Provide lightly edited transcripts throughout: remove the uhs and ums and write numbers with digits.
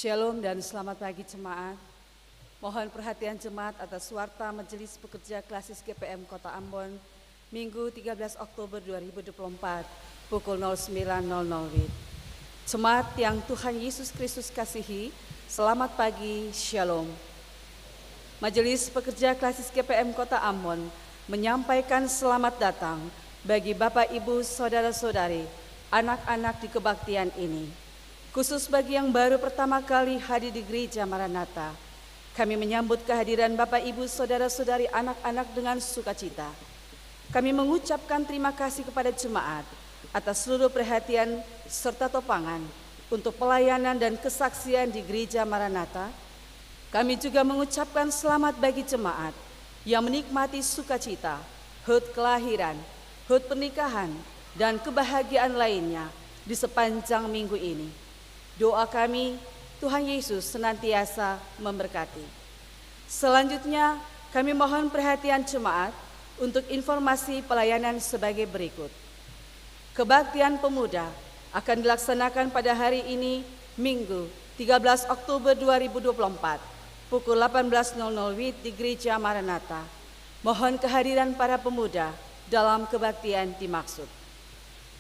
Shalom dan selamat pagi jemaat. Mohon perhatian jemaat atas warta Majelis Pekerja Klasis GPM Kota Ambon, Minggu 13 Oktober 2024, pukul 09.00 WIB. Jemaat yang Tuhan Yesus Kristus kasihi, selamat pagi, Shalom. Majelis Pekerja Klasis GPM Kota Ambon menyampaikan selamat datang bagi Bapak, Ibu, Saudara-saudari, anak-anak di kebaktian ini. Khusus bagi yang baru pertama kali hadir di Gereja Maranatha, kami menyambut kehadiran Bapak, Ibu, Saudara-saudari, anak-anak dengan sukacita. Kami mengucapkan terima kasih kepada jemaat atas seluruh perhatian serta topangan untuk pelayanan dan kesaksian di Gereja Maranatha. Kami juga mengucapkan selamat bagi jemaat yang menikmati sukacita, HUT kelahiran, HUT pernikahan, dan kebahagiaan lainnya di sepanjang minggu ini. Doa kami, Tuhan Yesus senantiasa memberkati. Selanjutnya, kami mohon perhatian jemaat untuk informasi pelayanan sebagai berikut. Kebaktian pemuda akan dilaksanakan pada hari ini, Minggu 13 Oktober 2024, pukul 18.00 WIB di Gereja Maranatha. Mohon kehadiran para pemuda dalam kebaktian dimaksud.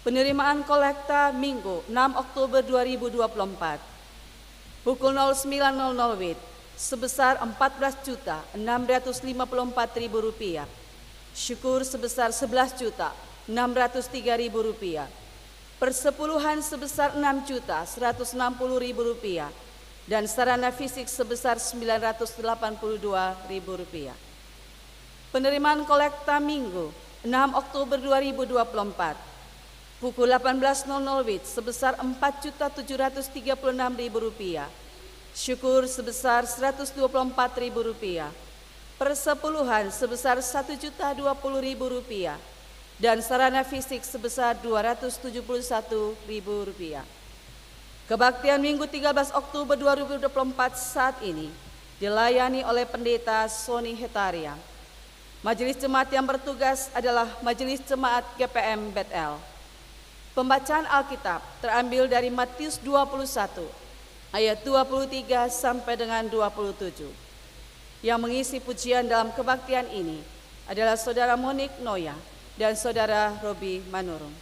Penerimaan kolekta Minggu 6 Oktober 2024 pukul 09.00 WIB sebesar Rp14.654.000, syukur sebesar Rp11.603.000, persepuluhan sebesar Rp6.160.000, dan sarana fisik sebesar Rp982.000. Penerimaan kolekta Minggu 6 Oktober 2024 pukul 18.00 WIB sebesar Rp4.736.000, syukur sebesar Rp124.000, persepuluhan sebesar Rp1.020.000, dan sarana fisik sebesar Rp271.000. Kebaktian Minggu 13 Oktober 2024 saat ini dilayani oleh Pendeta Sony Hetaria. Majelis Jemaat yang bertugas adalah Majelis Jemaat GPM Bethel. Pembacaan Alkitab terambil dari Matius 21 ayat 23 sampai dengan 27. Yang mengisi pujian dalam kebaktian ini adalah Saudara Monik Noya dan Saudara Robi Manurung.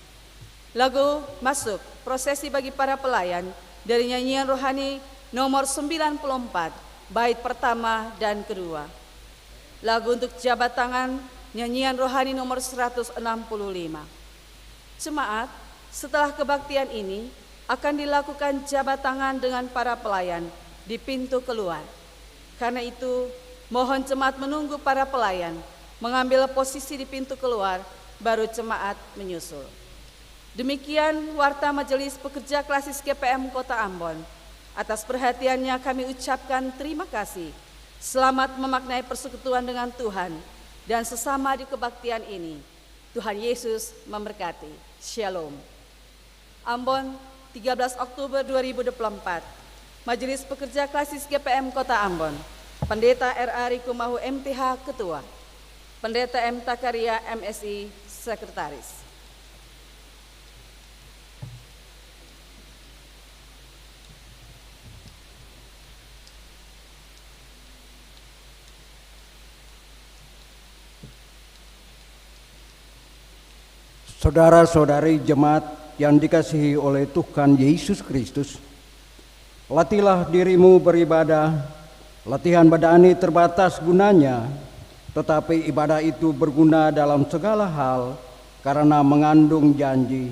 Lagu masuk prosesi bagi para pelayan dari nyanyian rohani nomor 94, bait pertama dan kedua. Lagu untuk jabat tangan nyanyian rohani nomor 165. Jemaat, setelah kebaktian ini akan dilakukan jabat tangan dengan para pelayan di pintu keluar. Karena itu, mohon jemaat menunggu para pelayan mengambil posisi di pintu keluar, baru jemaat menyusul. Demikian warta Majelis Pekerja Klasis GPM Kota Ambon. Atas perhatiannya kami ucapkan terima kasih. Selamat memaknai persekutuan dengan Tuhan dan sesama di kebaktian ini. Tuhan Yesus memberkati. Shalom. Ambon, 13 Oktober 2024, Majelis Pekerja Klasis GPM Kota Ambon, Pendeta R.A. Rikumahu MTH Ketua, Pendeta M. Takaria MSI Sekretaris. Saudara-saudari jemaat yang dikasihi oleh Tuhan Yesus Kristus, latihlah dirimu beribadah. Latihan badani terbatas gunanya, tetapi ibadah itu berguna dalam segala hal karena mengandung janji,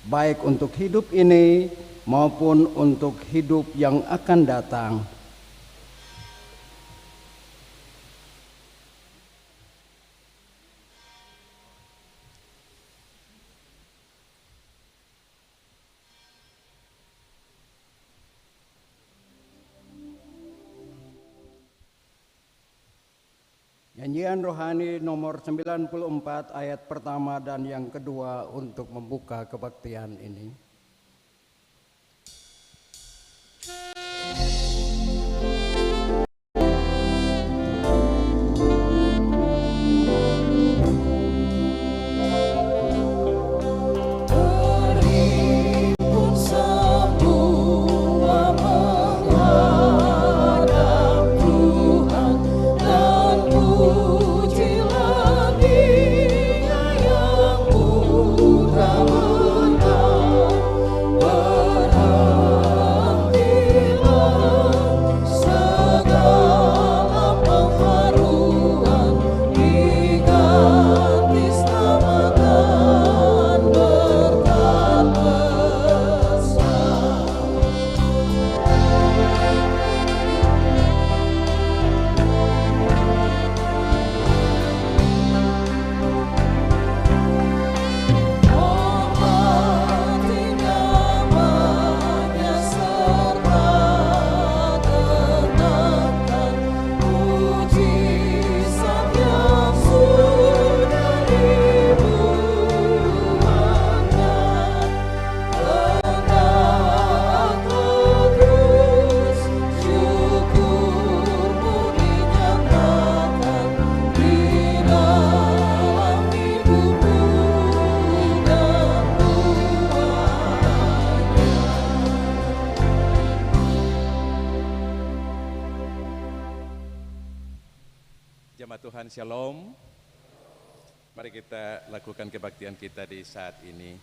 baik untuk hidup ini maupun untuk hidup yang akan datang. Nyanyian rohani nomor 94 ayat pertama dan yang kedua untuk membuka kebaktian ini. Terhimpun semua menghargai Tuhan, Shalom. Mari kita lakukan kebaktian kita di saat ini.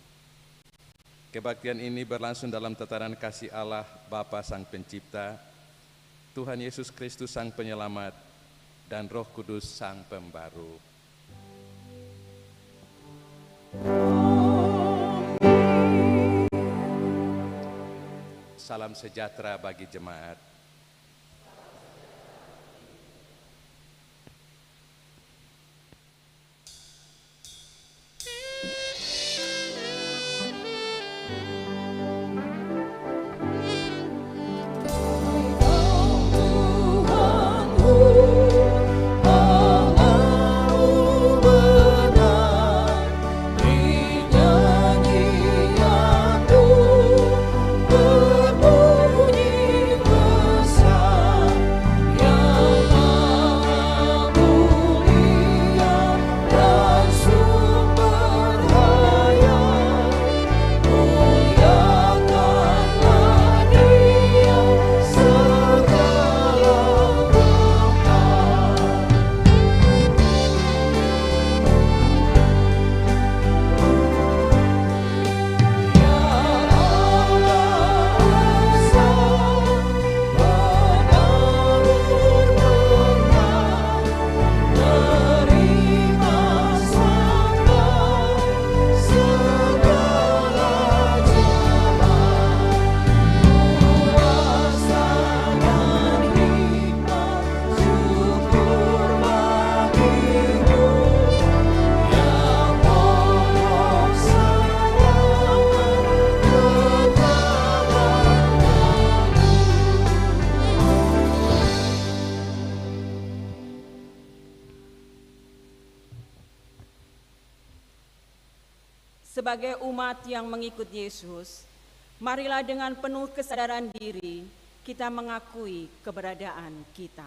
Kebaktian ini berlangsung dalam tatanan kasih Allah Bapa Sang Pencipta, Tuhan Yesus Kristus Sang Penyelamat, dan Roh Kudus Sang Pembaru. Salam sejahtera bagi jemaat. Sebagai umat yang mengikut Yesus, marilah dengan penuh kesadaran diri kita mengakui keberadaan kita.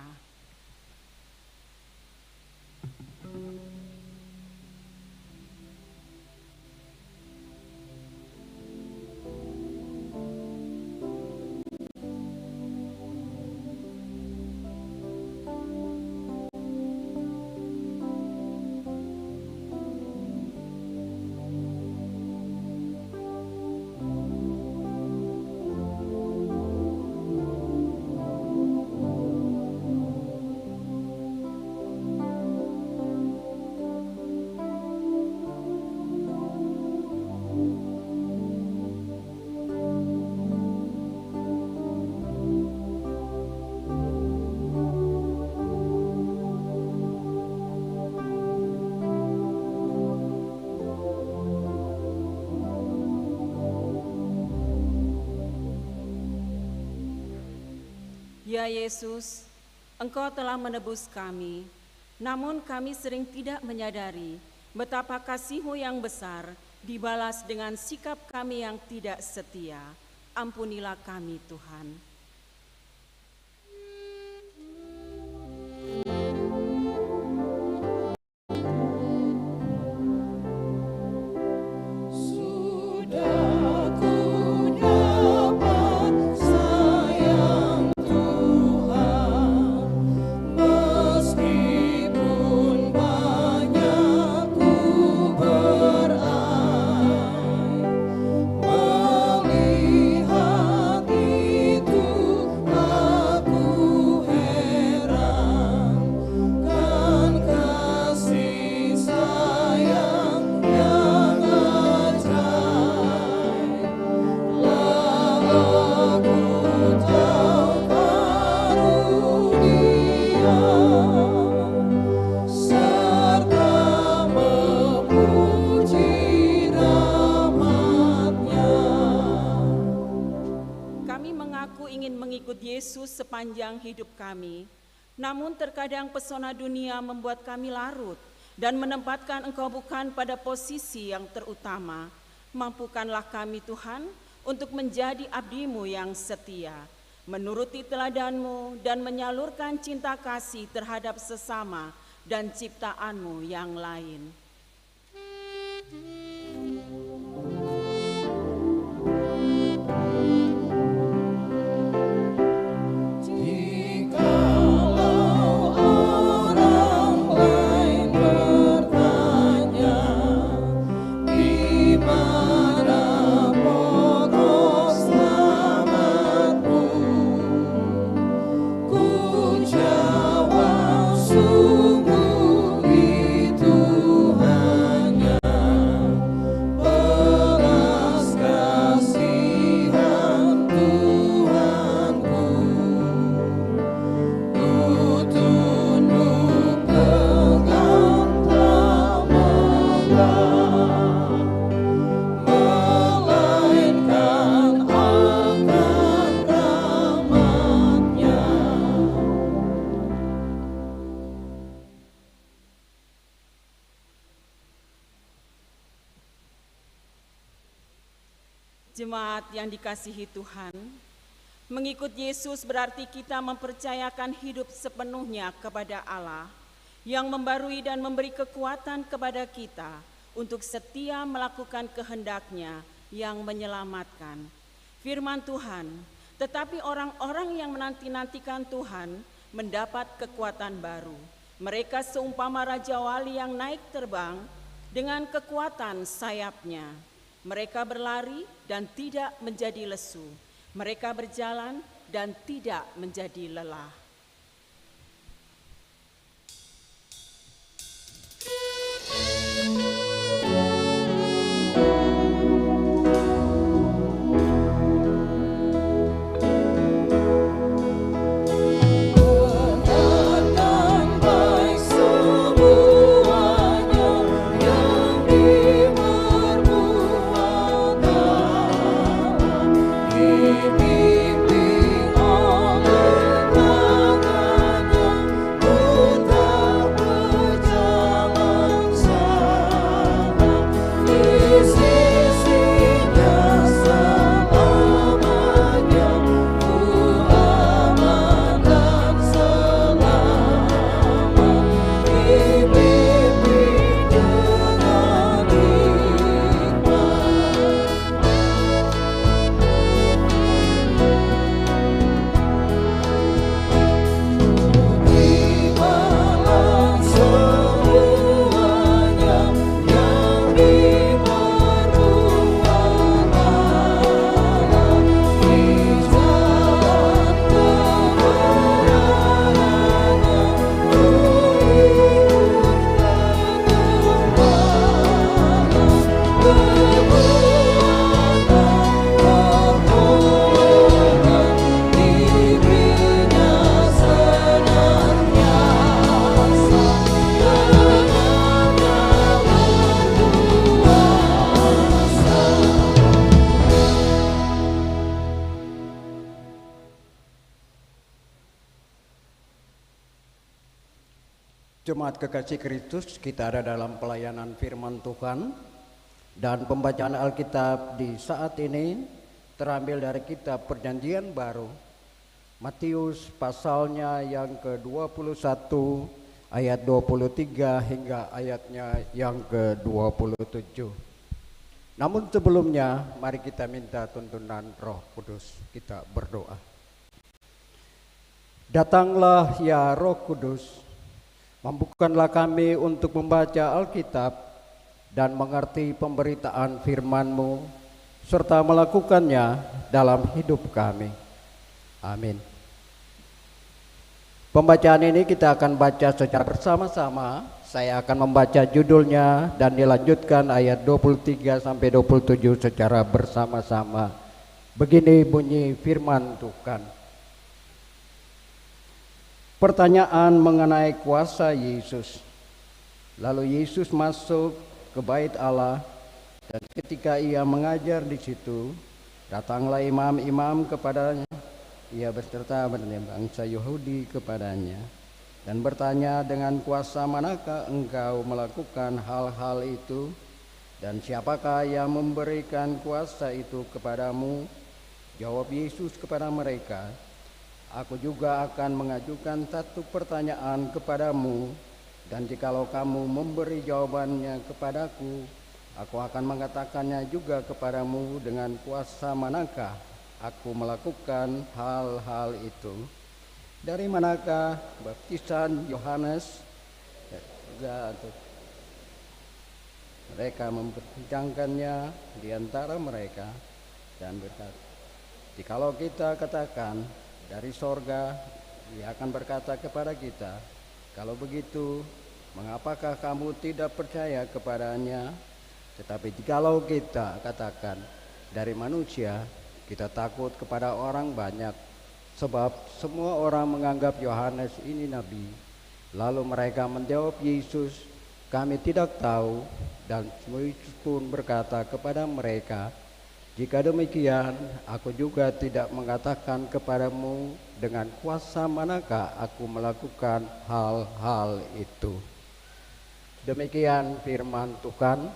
Ya Yesus, Engkau telah menebus kami, namun kami sering tidak menyadari betapa kasih-Mu yang besar dibalas dengan sikap kami yang tidak setia. Ampunilah kami, Tuhan. Yesus sepanjang hidup kami, namun terkadang pesona dunia membuat kami larut dan menempatkan Engkau bukan pada posisi yang terutama. Mampukanlah kami Tuhan untuk menjadi abdi-Mu yang setia, menuruti teladan-Mu dan menyalurkan cinta kasih terhadap sesama dan ciptaan-Mu yang lain. Jikalau orang Jemaat yang dikasihi Tuhan, mengikut Yesus berarti kita mempercayakan hidup sepenuhnya kepada Allah yang membarui dan memberi kekuatan kepada kita untuk setia melakukan kehendak-Nya yang menyelamatkan. Firman Tuhan, tetapi orang-orang yang menanti-nantikan Tuhan mendapat kekuatan baru. Mereka seumpama Raja Wali yang naik terbang dengan kekuatan sayapnya. Mereka berlari dan tidak menjadi lesu. Mereka berjalan dan tidak menjadi lelah. Jemaat kekasih Kristus, kita ada dalam pelayanan firman Tuhan dan pembacaan Alkitab di saat ini terambil dari kitab Perjanjian Baru, Matius pasalnya yang ke-21 ayat 23 hingga ayatnya yang ke-27. Namun sebelumnya mari kita minta tuntunan Roh Kudus, kita berdoa. Datanglah ya Roh Kudus, mampukanlah kami untuk membaca Alkitab dan mengerti pemberitaan firman-Mu serta melakukannya dalam hidup kami. Amin. Pembacaan ini kita akan baca secara bersama-sama. Saya akan membaca judulnya dan dilanjutkan ayat 23 sampai 27 secara bersama-sama. Begini bunyi firman Tuhan. Pertanyaan mengenai kuasa Yesus. Lalu Yesus masuk ke bait Allah dan ketika ia mengajar di situ, datanglah imam-imam kepadanya. Ia beserta bangsa Yahudi kepadanya dan bertanya, dengan kuasa manakah engkau melakukan hal-hal itu? Dan siapakah yang memberikan kuasa itu kepadamu? Jawab Yesus kepada mereka, aku juga akan mengajukan satu pertanyaan kepadamu, dan jikalau kamu memberi jawabannya kepadaku, aku akan mengatakannya juga kepadamu, dengan kuasa manakah aku melakukan hal-hal itu. Dari manakah baptisan Yohanes? Mereka memperbincangkannya di antara mereka dan berkata, jikalau kita katakan dari sorga, ia akan berkata kepada kita, kalau begitu, mengapakah kamu tidak percaya kepadanya? Tetapi jikalau kita katakan dari manusia, kita takut kepada orang banyak, sebab semua orang menganggap Yohanes ini nabi. Lalu mereka menjawab Yesus, kami tidak tahu. Dan Yesus pun berkata kepada mereka, jika demikian, aku juga tidak mengatakan kepadamu dengan kuasa manakah aku melakukan hal-hal itu. Demikian firman Tuhan.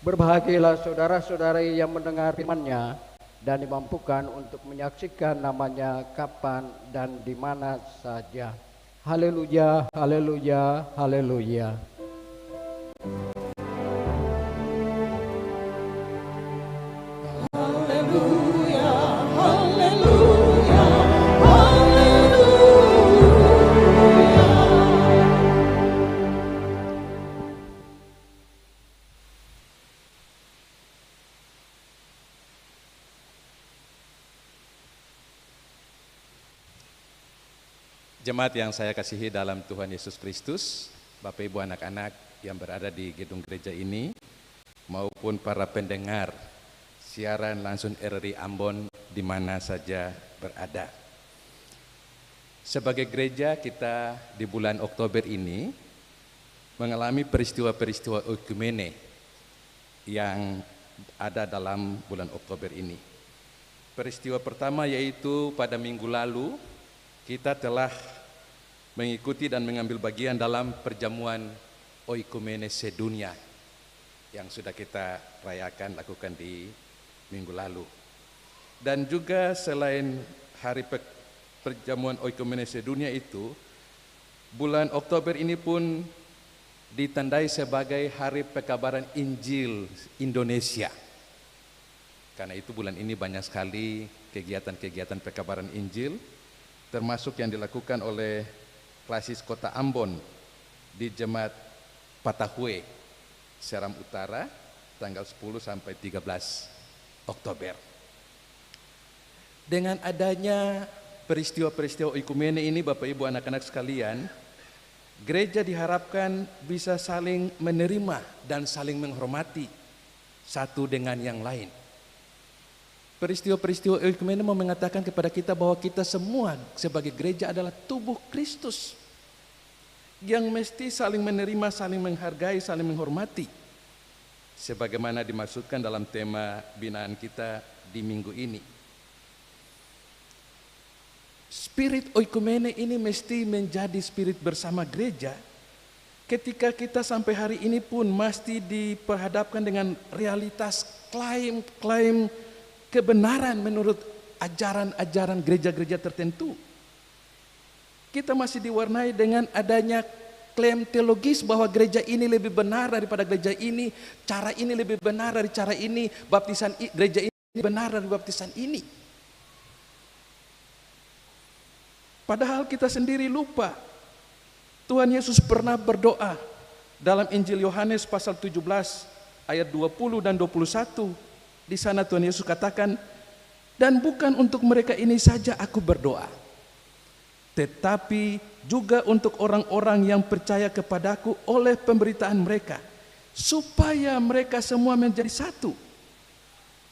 Berbahagialah saudara-saudari yang mendengar firman-Nya dan dimampukan untuk menyaksikan namanya kapan dan di mana saja. Haleluya, haleluya, haleluya. Jemaat yang saya kasihi dalam Tuhan Yesus Kristus, Bapak Ibu anak-anak yang berada di gedung gereja ini, maupun para pendengar siaran langsung RRI Ambon di mana saja berada. Sebagai gereja kita di bulan Oktober ini mengalami peristiwa-peristiwa oikumene yang ada dalam bulan Oktober ini. Peristiwa pertama yaitu pada minggu lalu kita telah mengikuti dan mengambil bagian dalam perjamuan oikumene sedunia yang sudah kita lakukan di minggu lalu. Dan juga selain hari perjamuan oikumene sedunia itu, bulan Oktober ini pun ditandai sebagai hari pekabaran Injil Indonesia. Karena itu bulan ini banyak sekali kegiatan-kegiatan pekabaran Injil, termasuk yang dilakukan oleh Klasis Kota Ambon di Jemaat Patahue, Seram Utara, tanggal 10 sampai 13 Oktober. Dengan adanya peristiwa-peristiwa oikumene ini, Bapak Ibu anak-anak sekalian, gereja diharapkan bisa saling menerima dan saling menghormati satu dengan yang lain. Peristiwa-peristiwa oikumene mau mengatakan kepada kita bahwa kita semua sebagai gereja adalah tubuh Kristus yang mesti saling menerima, saling menghargai, saling menghormati, sebagaimana dimaksudkan dalam tema binaan kita di minggu ini. Spirit oikumene ini mesti menjadi spirit bersama gereja ketika kita sampai hari ini pun mesti diperhadapkan dengan realitas klaim kebenaran menurut ajaran-ajaran gereja-gereja tertentu. Kita masih diwarnai dengan adanya klaim teologis bahwa gereja ini lebih benar daripada gereja ini, cara ini lebih benar dari cara ini, baptisan gereja ini benar dari baptisan ini. Padahal kita sendiri lupa. Tuhan Yesus pernah berdoa dalam Injil Yohanes pasal 17 ayat 20 dan 21. Di sana Tuhan Yesus katakan, dan bukan untuk mereka ini saja aku berdoa, tetapi juga untuk orang-orang yang percaya kepadaku oleh pemberitaan mereka, supaya mereka semua menjadi satu,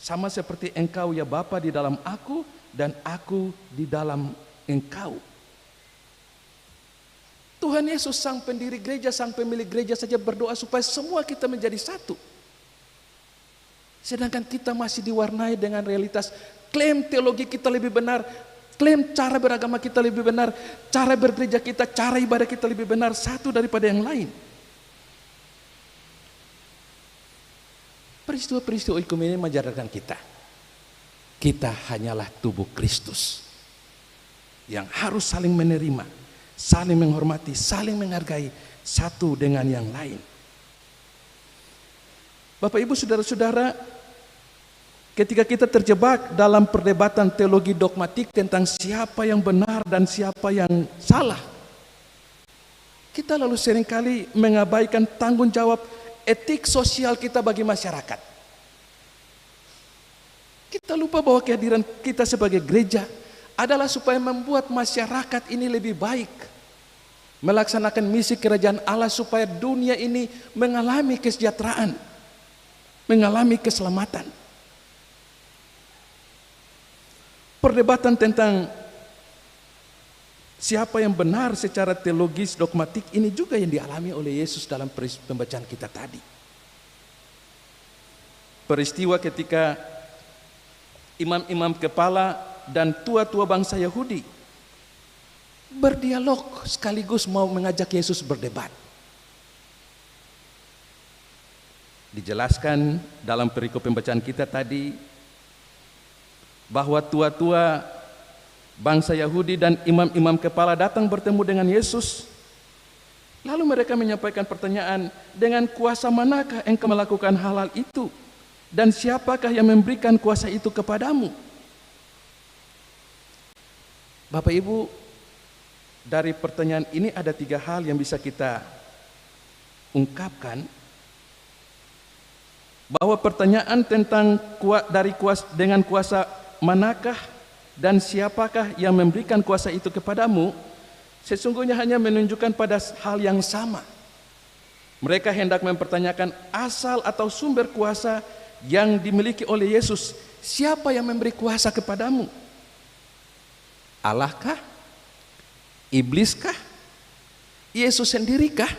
sama seperti engkau ya Bapa di dalam aku dan aku di dalam engkau. Tuhan Yesus sang pendiri gereja, sang pemilik gereja saja berdoa supaya semua kita menjadi satu. Sedangkan kita masih diwarnai dengan realitas klaim teologi kita lebih benar, klaim cara beragama kita lebih benar, cara bergereja kita, cara ibadah kita lebih benar satu daripada yang lain. Peristiwa-peristiwa oikumene mengajarkan kita hanyalah tubuh Kristus yang harus saling menerima, saling menghormati, saling menghargai satu dengan yang lain. Bapak Ibu saudara-saudara, ketika kita terjebak dalam perdebatan teologi dogmatik tentang siapa yang benar dan siapa yang salah, kita lalu seringkali mengabaikan tanggung jawab etik sosial kita bagi masyarakat. Kita lupa bahwa kehadiran kita sebagai gereja adalah supaya membuat masyarakat ini lebih baik, melaksanakan misi kerajaan Allah supaya dunia ini mengalami kesejahteraan, mengalami keselamatan. Perdebatan tentang siapa yang benar secara teologis dogmatik ini juga yang dialami oleh Yesus dalam pembacaan kita tadi. Peristiwa ketika imam-imam kepala dan tua-tua bangsa Yahudi berdialog sekaligus mau mengajak Yesus berdebat. Dijelaskan dalam perikop pembacaan kita tadi, bahwa tua-tua bangsa Yahudi dan imam-imam kepala datang bertemu dengan Yesus. Lalu mereka menyampaikan pertanyaan, dengan kuasa manakah engkau melakukan hal-hal itu? Dan siapakah yang memberikan kuasa itu kepadamu? Bapak Ibu, dari pertanyaan ini ada 3 hal yang bisa kita ungkapkan. Bahwa pertanyaan tentang dengan kuasa manakah dan siapakah yang memberikan kuasa itu kepadamu, sesungguhnya hanya menunjukkan pada hal yang sama. Mereka hendak mempertanyakan asal atau sumber kuasa yang dimiliki oleh Yesus. Siapa yang memberi kuasa kepadamu? Allahkah? Ibliskah? Yesus sendirikah?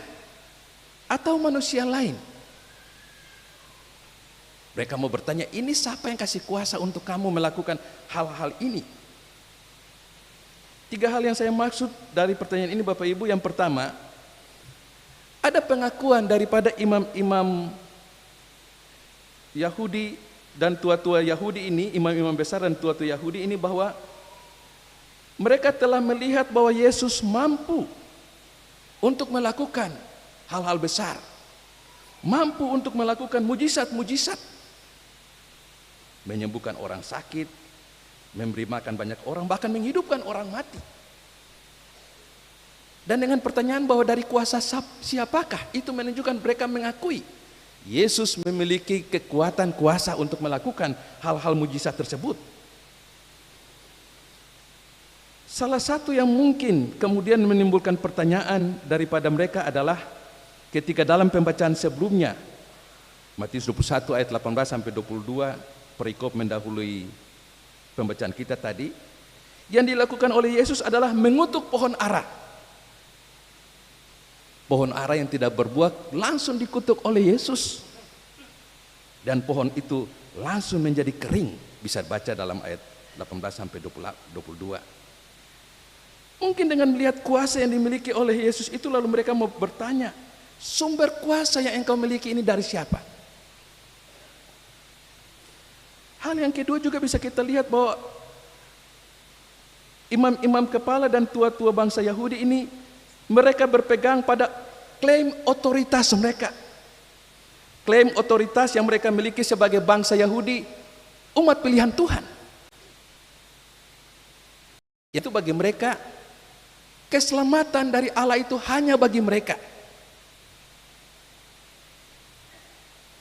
Atau manusia lain? Mereka mau bertanya, ini siapa yang kasih kuasa untuk kamu melakukan hal-hal ini? 3 hal yang saya maksud dari pertanyaan ini Bapak Ibu. Yang pertama, ada pengakuan daripada imam-imam Yahudi dan tua-tua Yahudi ini, imam-imam besar dan tua-tua Yahudi ini, bahwa mereka telah melihat bahwa Yesus mampu untuk melakukan hal-hal besar, mampu untuk melakukan mujizat-mujizat, menyembuhkan orang sakit, memberi makan banyak orang, bahkan menghidupkan orang mati. Dan dengan pertanyaan bahwa dari kuasa siapakah, itu menunjukkan mereka mengakui Yesus memiliki kekuatan kuasa untuk melakukan hal-hal mujizat tersebut. Salah satu yang mungkin kemudian menimbulkan pertanyaan daripada mereka adalah ketika dalam pembacaan sebelumnya, Matius 21 ayat 18 sampai 22, perikop mendahului pembacaan kita tadi, yang dilakukan oleh Yesus adalah mengutuk pohon ara. Pohon ara yang tidak berbuah langsung dikutuk oleh Yesus, dan pohon itu langsung menjadi kering. Bisa baca dalam ayat 18 sampai 22. Mungkin dengan melihat kuasa yang dimiliki oleh Yesus itu, lalu mereka mau bertanya, sumber kuasa yang engkau miliki ini dari siapa? Hal yang kedua juga bisa kita lihat bahwa imam-imam kepala dan tua-tua bangsa Yahudi ini, mereka berpegang pada klaim otoritas mereka. Klaim otoritas yang mereka miliki sebagai bangsa Yahudi, umat pilihan Tuhan. Itu bagi mereka, keselamatan dari Allah itu hanya bagi mereka.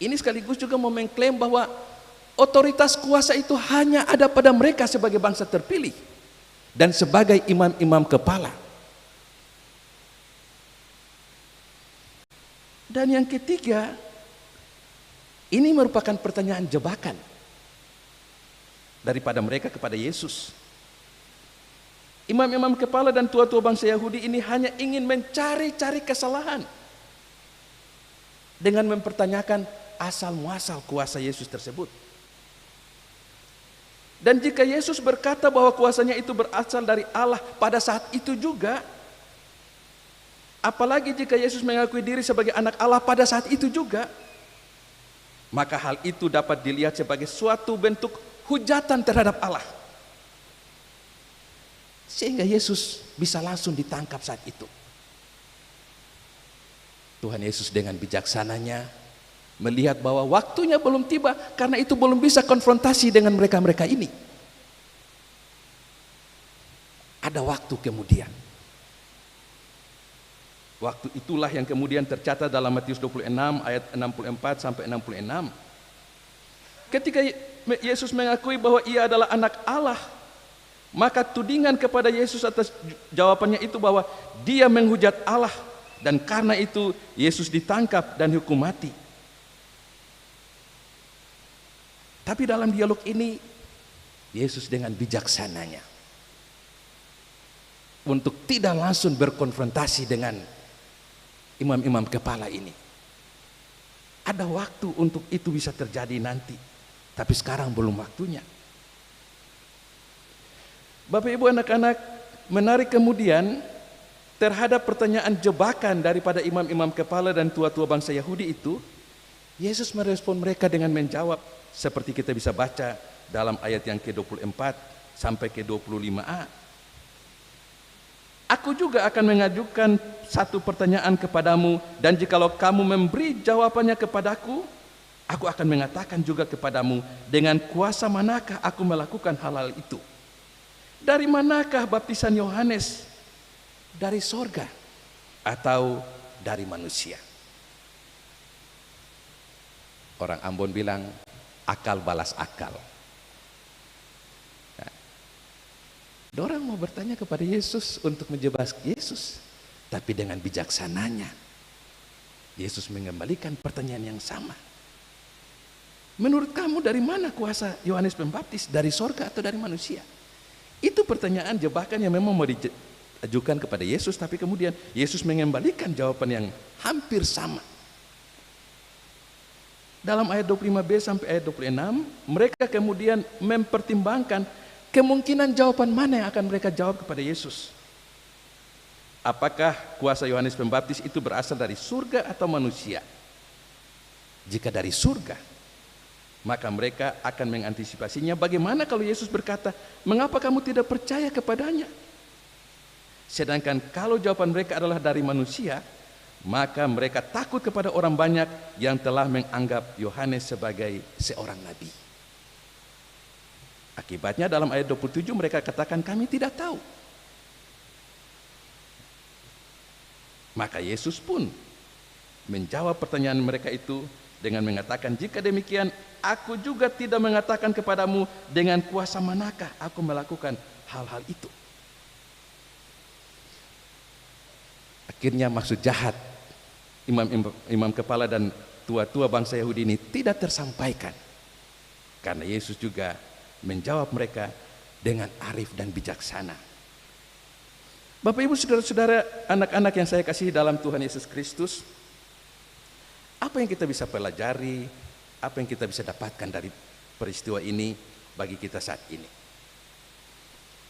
Ini sekaligus juga mau mengklaim bahwa otoritas kuasa itu hanya ada pada mereka sebagai bangsa terpilih dan sebagai imam-imam kepala. Dan yang ketiga, ini merupakan pertanyaan jebakan daripada mereka kepada Yesus. Imam-imam kepala dan tua-tua bangsa Yahudi ini hanya ingin mencari-cari kesalahan dengan mempertanyakan asal muasal kuasa Yesus tersebut. Dan jika Yesus berkata bahwa kuasanya itu berasal dari Allah pada saat itu juga, apalagi jika Yesus mengakui diri sebagai anak Allah pada saat itu juga, maka hal itu dapat dilihat sebagai suatu bentuk hujatan terhadap Allah, sehingga Yesus bisa langsung ditangkap saat itu. Tuhan Yesus dengan bijaksananya melihat bahwa waktunya belum tiba, karena itu belum bisa konfrontasi dengan mereka-mereka ini. Ada waktu kemudian. Waktu itulah yang kemudian tercatat dalam Matius 26 ayat 64 sampai 66. Ketika Yesus mengakui bahwa ia adalah anak Allah, maka tudingan kepada Yesus atas jawabannya itu bahwa dia menghujat Allah, dan karena itu Yesus ditangkap dan hukum mati. Tapi dalam dialog ini Yesus dengan bijaksananya untuk tidak langsung berkonfrontasi dengan imam-imam kepala ini. Ada waktu untuk itu bisa terjadi nanti, tapi sekarang belum waktunya. Bapak Ibu, anak-anak, menarik kemudian terhadap pertanyaan jebakan daripada imam-imam kepala dan tua-tua bangsa Yahudi itu, Yesus merespon mereka dengan menjawab seperti kita bisa baca dalam ayat yang ke-24 sampai ke-25a. Aku juga akan mengajukan satu pertanyaan kepadamu, dan jikalau kamu memberi jawabannya kepadaku, aku akan mengatakan juga kepadamu dengan kuasa manakah aku melakukan hal-hal itu. Dari manakah baptisan Yohanes? Dari sorga atau dari manusia? Orang Ambon bilang akal balas akal. Dorang mau bertanya kepada Yesus untuk menjebak Yesus, tapi dengan bijaksananya Yesus mengembalikan pertanyaan yang sama. Menurut kamu dari mana kuasa Yohanes Pembaptis? Dari sorga atau dari manusia? Itu pertanyaan jebakan yang memang mau diajukan kepada Yesus, tapi kemudian Yesus mengembalikan jawaban yang hampir sama. Dalam ayat 25b sampai ayat 26, mereka kemudian mempertimbangkan kemungkinan jawaban mana yang akan mereka jawab kepada Yesus. Apakah kuasa Yohanes Pembaptis itu berasal dari surga atau manusia? Jika dari surga, maka mereka akan mengantisipasinya. Bagaimana kalau Yesus berkata, mengapa kamu tidak percaya kepadanya? Sedangkan kalau jawaban mereka adalah dari manusia, maka mereka takut kepada orang banyak yang telah menganggap Yohanes sebagai seorang nabi. Akibatnya dalam ayat 27 mereka katakan, kami tidak tahu. Maka Yesus pun menjawab pertanyaan mereka itu dengan mengatakan, jika demikian aku juga tidak mengatakan kepadamu dengan kuasa manakah aku melakukan hal-hal itu. Akhirnya maksud jahat imam kepala dan tua-tua bangsa Yahudi ini tidak tersampaikan, karena Yesus juga menjawab mereka dengan arif dan bijaksana. Bapak Ibu saudara-saudara, anak-anak yang saya kasihi dalam Tuhan Yesus Kristus, apa yang kita bisa pelajari, apa yang kita bisa dapatkan dari peristiwa ini bagi kita saat ini?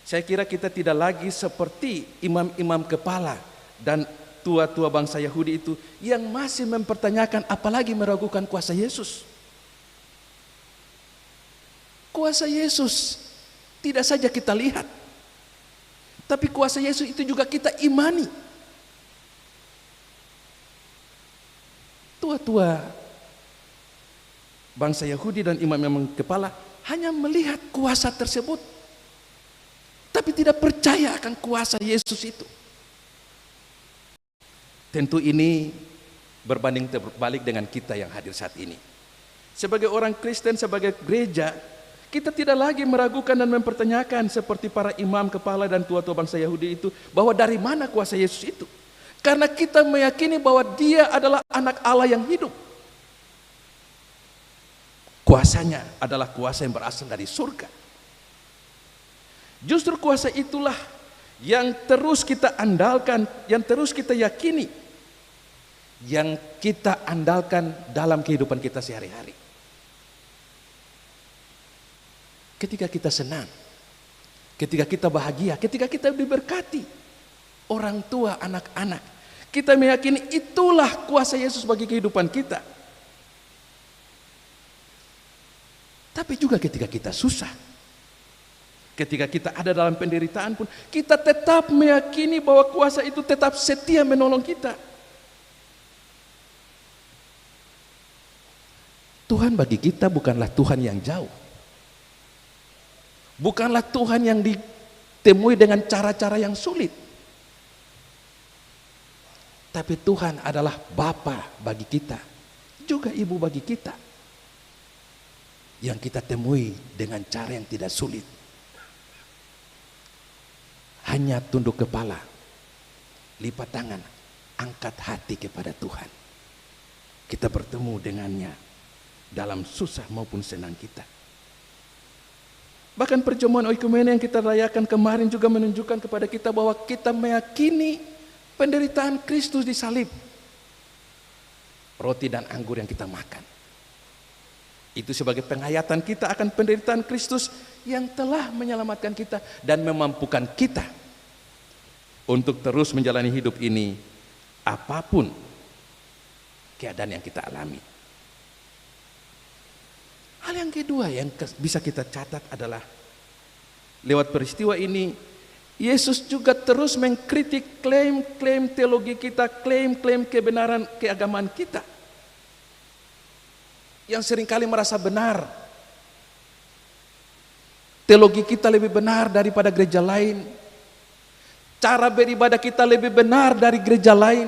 Saya kira kita tidak lagi seperti imam-imam kepala dan tua-tua bangsa Yahudi itu yang masih mempertanyakan apalagi meragukan kuasa Yesus. Kuasa Yesus tidak saja kita lihat, tapi kuasa Yesus itu juga kita imani. Tua-tua bangsa Yahudi dan imam-imam kepala hanya melihat kuasa tersebut, tapi tidak percaya akan kuasa Yesus itu. Tentu ini berbanding terbalik dengan kita yang hadir saat ini. Sebagai orang Kristen, sebagai gereja, kita tidak lagi meragukan dan mempertanyakan seperti para imam kepala dan tua-tua bangsa Yahudi itu, bahwa dari mana kuasa Yesus itu. Karena kita meyakini bahwa dia adalah anak Allah yang hidup. Kuasanya adalah kuasa yang berasal dari surga. Justru kuasa itulah yang terus kita andalkan, yang terus kita yakini, yang kita andalkan dalam kehidupan kita sehari-hari. Ketika kita senang, ketika kita bahagia, ketika kita diberkati, orang tua, anak-anak, kita meyakini itulah kuasa Yesus bagi kehidupan kita. Tapi juga ketika kita susah, ketika kita ada dalam penderitaan pun, kita tetap meyakini bahwa kuasa itu tetap setia menolong kita. Tuhan bagi kita bukanlah Tuhan yang jauh. Bukanlah Tuhan yang ditemui dengan cara-cara yang sulit. Tapi Tuhan adalah Bapa bagi kita, juga Ibu bagi kita, yang kita temui dengan cara yang tidak sulit. Hanya tunduk kepala, lipat tangan, angkat hati kepada Tuhan. Kita bertemu dengannya dalam susah maupun senang kita. Bahkan perjamuan oikumene yang kita rayakan kemarin juga menunjukkan kepada kita bahwa kita meyakini penderitaan Kristus di salib. Roti dan anggur yang kita makan, itu sebagai penghayatan kita akan penderitaan Kristus yang telah menyelamatkan kita dan memampukan kita untuk terus menjalani hidup ini apapun keadaan yang kita alami. Hal yang kedua yang bisa kita catat adalah lewat peristiwa ini Yesus juga terus mengkritik klaim-klaim teologi kita, klaim-klaim kebenaran keagamaan kita yang seringkali merasa benar. Teologi kita lebih benar daripada gereja lain. Cara beribadah kita lebih benar dari gereja lain.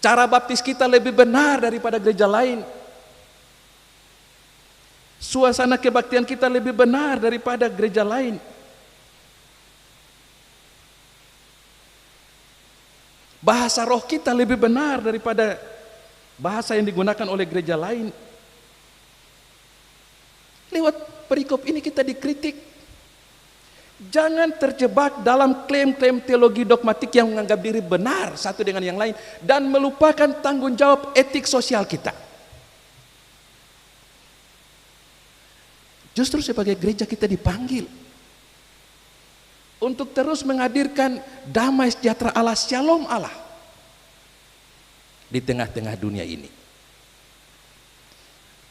Cara baptis kita lebih benar daripada gereja lain. Suasana kebaktian kita lebih benar daripada gereja lain. Bahasa roh kita lebih benar daripada bahasa yang digunakan oleh gereja lain. Lewat perikop ini kita dikritik. Jangan terjebak dalam klaim-klaim teologi dogmatik yang menganggap diri benar satu dengan yang lain dan melupakan tanggung jawab etik sosial kita. Justru sebagai gereja kita dipanggil untuk terus menghadirkan damai sejahtera Allah, shalom Allah di tengah-tengah dunia ini.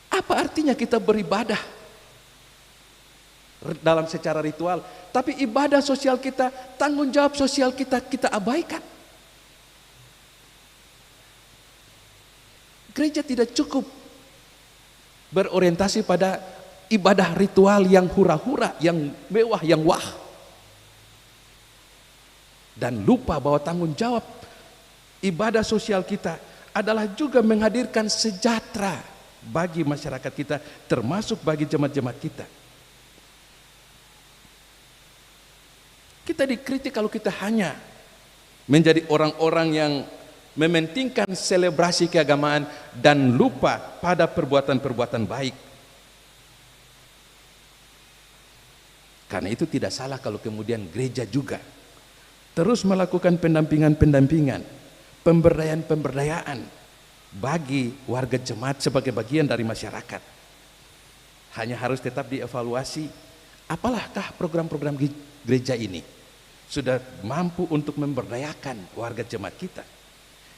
Apa artinya kita beribadah dalam secara ritual, tapi ibadah sosial kita, tanggung jawab sosial kita abaikan? Gereja tidak cukup berorientasi pada ibadah ritual yang hura-hura, yang mewah, yang wah, dan lupa bahwa tanggung jawab ibadah sosial kita adalah juga menghadirkan sejahtera bagi masyarakat kita, termasuk bagi jemaat-jemaat kita. Kita dikritik kalau kita hanya menjadi orang-orang yang mementingkan selebrasi keagamaan dan lupa pada perbuatan-perbuatan baik. Karena itu tidak salah kalau kemudian gereja juga terus melakukan pendampingan-pendampingan, pemberdayaan-pemberdayaan bagi warga jemaat sebagai bagian dari masyarakat. Hanya harus tetap dievaluasi, apalahkah program-program gereja ini sudah mampu untuk memberdayakan warga jemaat kita,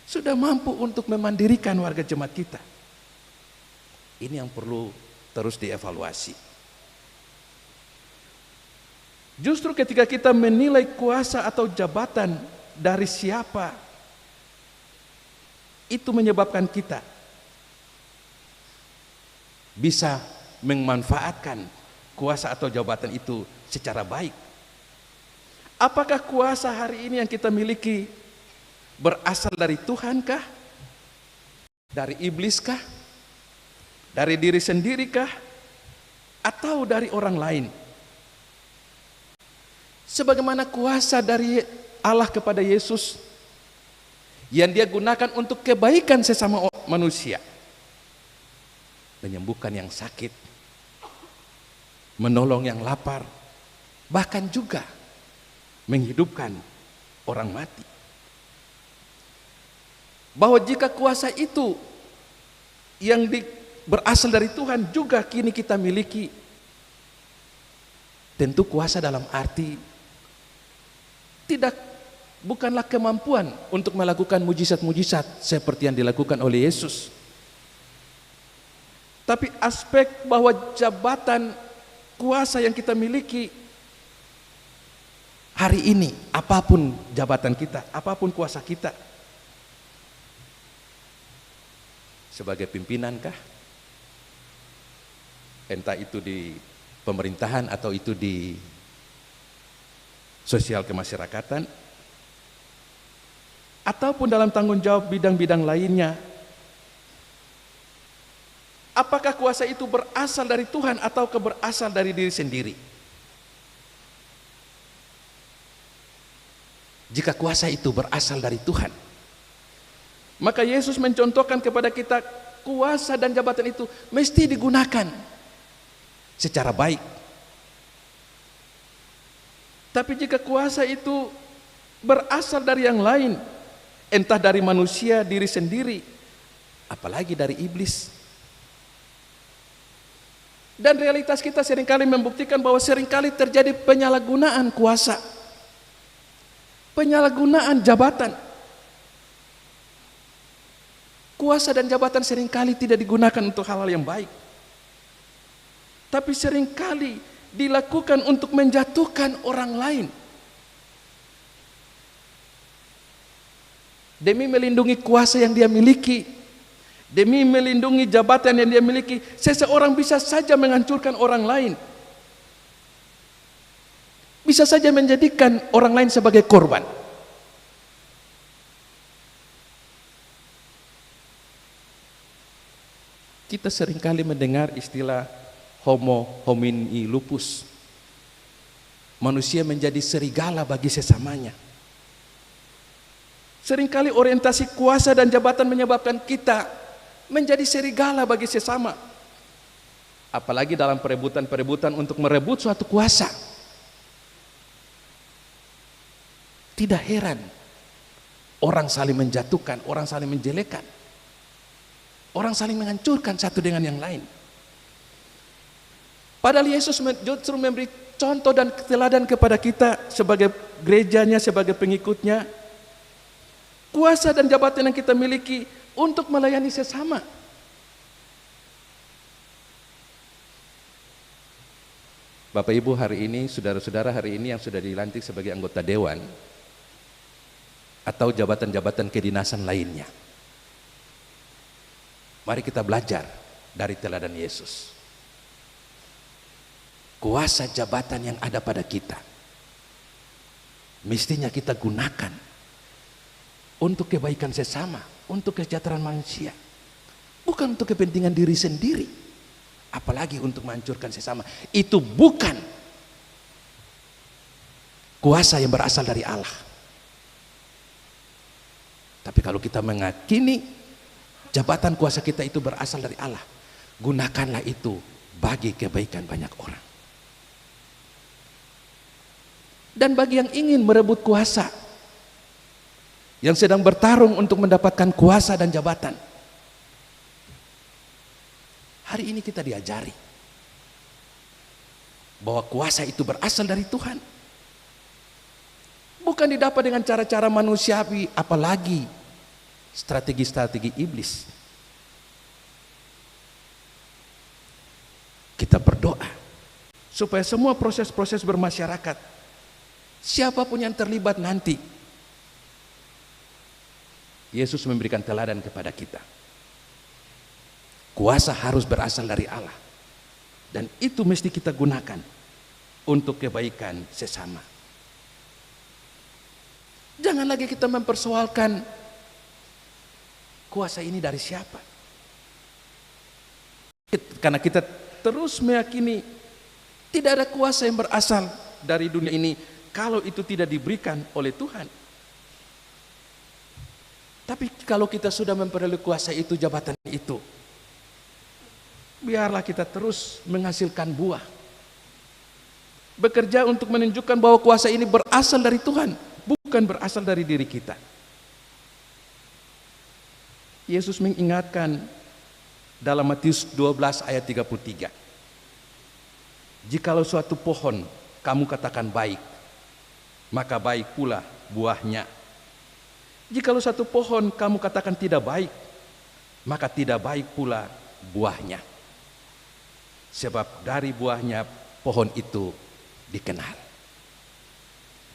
sudah mampu untuk memandirikan warga jemaat kita. Ini yang perlu terus dievaluasi. Justru ketika kita menilai kuasa atau jabatan dari siapa, itu menyebabkan kita bisa memanfaatkan kuasa atau jabatan itu secara baik. Apakah kuasa hari ini yang kita miliki berasal dari Tuhan kah? Dari iblis kah? Dari diri sendiri kah? Atau dari orang lain? Sebagaimana kuasa dari Allah kepada Yesus yang Dia gunakan untuk kebaikan sesama manusia, menyembuhkan yang sakit, menolong yang lapar, bahkan juga menghidupkan orang mati. Bahwa jika kuasa itu yang berasal dari Tuhan juga kini kita miliki, tentu kuasa dalam arti bukanlah kemampuan untuk melakukan mujizat-mujizat seperti yang dilakukan oleh Yesus, tapi aspek bahwa jabatan kuasa yang kita miliki hari ini, apapun jabatan kita, apapun kuasa kita, sebagai pimpinankah, entah itu di pemerintahan atau itu di sosial kemasyarakatan, ataupun dalam tanggung jawab bidang-bidang lainnya, apakah kuasa itu berasal dari Tuhan atau berasal dari diri sendiri? Jika kuasa itu berasal dari Tuhan, maka Yesus mencontohkan kepada kita kuasa dan jabatan itu mesti digunakan secara baik. Tapi jika kuasa itu berasal dari yang lain, entah dari manusia diri sendiri, apalagi dari iblis. Dan realitas kita seringkali membuktikan bahwa seringkali terjadi penyalahgunaan kuasa, penyalahgunaan jabatan. Kuasa dan jabatan seringkali tidak digunakan untuk hal-hal yang baik. tapi seringkali dilakukan untuk menjatuhkan orang lain. Demi melindungi kuasa yang dia miliki, demi melindungi jabatan yang dia miliki, seseorang bisa saja menghancurkan orang lain. Bisa saja menjadikan orang lain sebagai korban. Kita seringkali mendengar istilah homo homini lupus. Manusia menjadi serigala bagi sesamanya. Seringkali orientasi kuasa dan jabatan menyebabkan kita menjadi serigala bagi sesama. Apalagi dalam perebutan-perebutan untuk merebut suatu kuasa. Tidak heran orang saling menjatuhkan, orang saling menjelekkan, orang saling menghancurkan satu dengan yang lain. Padahal Yesus justru memberi contoh dan teladan kepada kita sebagai gerejanya, sebagai pengikutnya. Kuasa dan jabatan yang kita miliki untuk melayani sesama. Bapak Ibu hari ini, saudara-saudara hari ini yang sudah dilantik sebagai anggota dewan atau jabatan-jabatan kedinasan lainnya, mari kita belajar dari teladan Yesus. Kuasa jabatan yang ada pada kita mestinya kita gunakan untuk kebaikan sesama, untuk kesejahteraan manusia, bukan untuk kepentingan diri sendiri, apalagi untuk menghancurkan sesama. Itu bukan kuasa yang berasal dari Allah. Tapi kalau kita meyakini jabatan kuasa kita itu berasal dari Allah, gunakanlah itu bagi kebaikan banyak orang. Dan bagi yang ingin merebut kuasa, yang sedang bertarung untuk mendapatkan kuasa dan jabatan, hari ini kita diajari bahwa kuasa itu berasal dari Tuhan, bukan didapat dengan cara-cara manusiawi, apalagi strategi-strategi iblis. Kita berdoa supaya semua proses-proses bermasyarakat, siapapun yang terlibat nanti, Yesus memberikan teladan kepada kita. Kuasa harus berasal dari Allah, dan itu mesti kita gunakan untuk kebaikan sesama. Jangan lagi kita mempersoalkan kuasa ini dari siapa, karena kita terus meyakini tidak ada kuasa yang berasal dari dunia ini kalau itu tidak diberikan oleh Tuhan. Tapi kalau kita sudah memperoleh kuasa itu, jabatan itu, biarlah kita terus menghasilkan buah. Bekerja untuk menunjukkan bahwa kuasa ini berasal dari Tuhan, bukan berasal dari diri kita. Yesus mengingatkan dalam Matius 12 ayat 33. Jikalau suatu pohon kamu katakan baik, maka baik pula buahnya. Jikalau satu pohon kamu katakan tidak baik, maka tidak baik pula buahnya. Sebab dari buahnya pohon itu dikenal.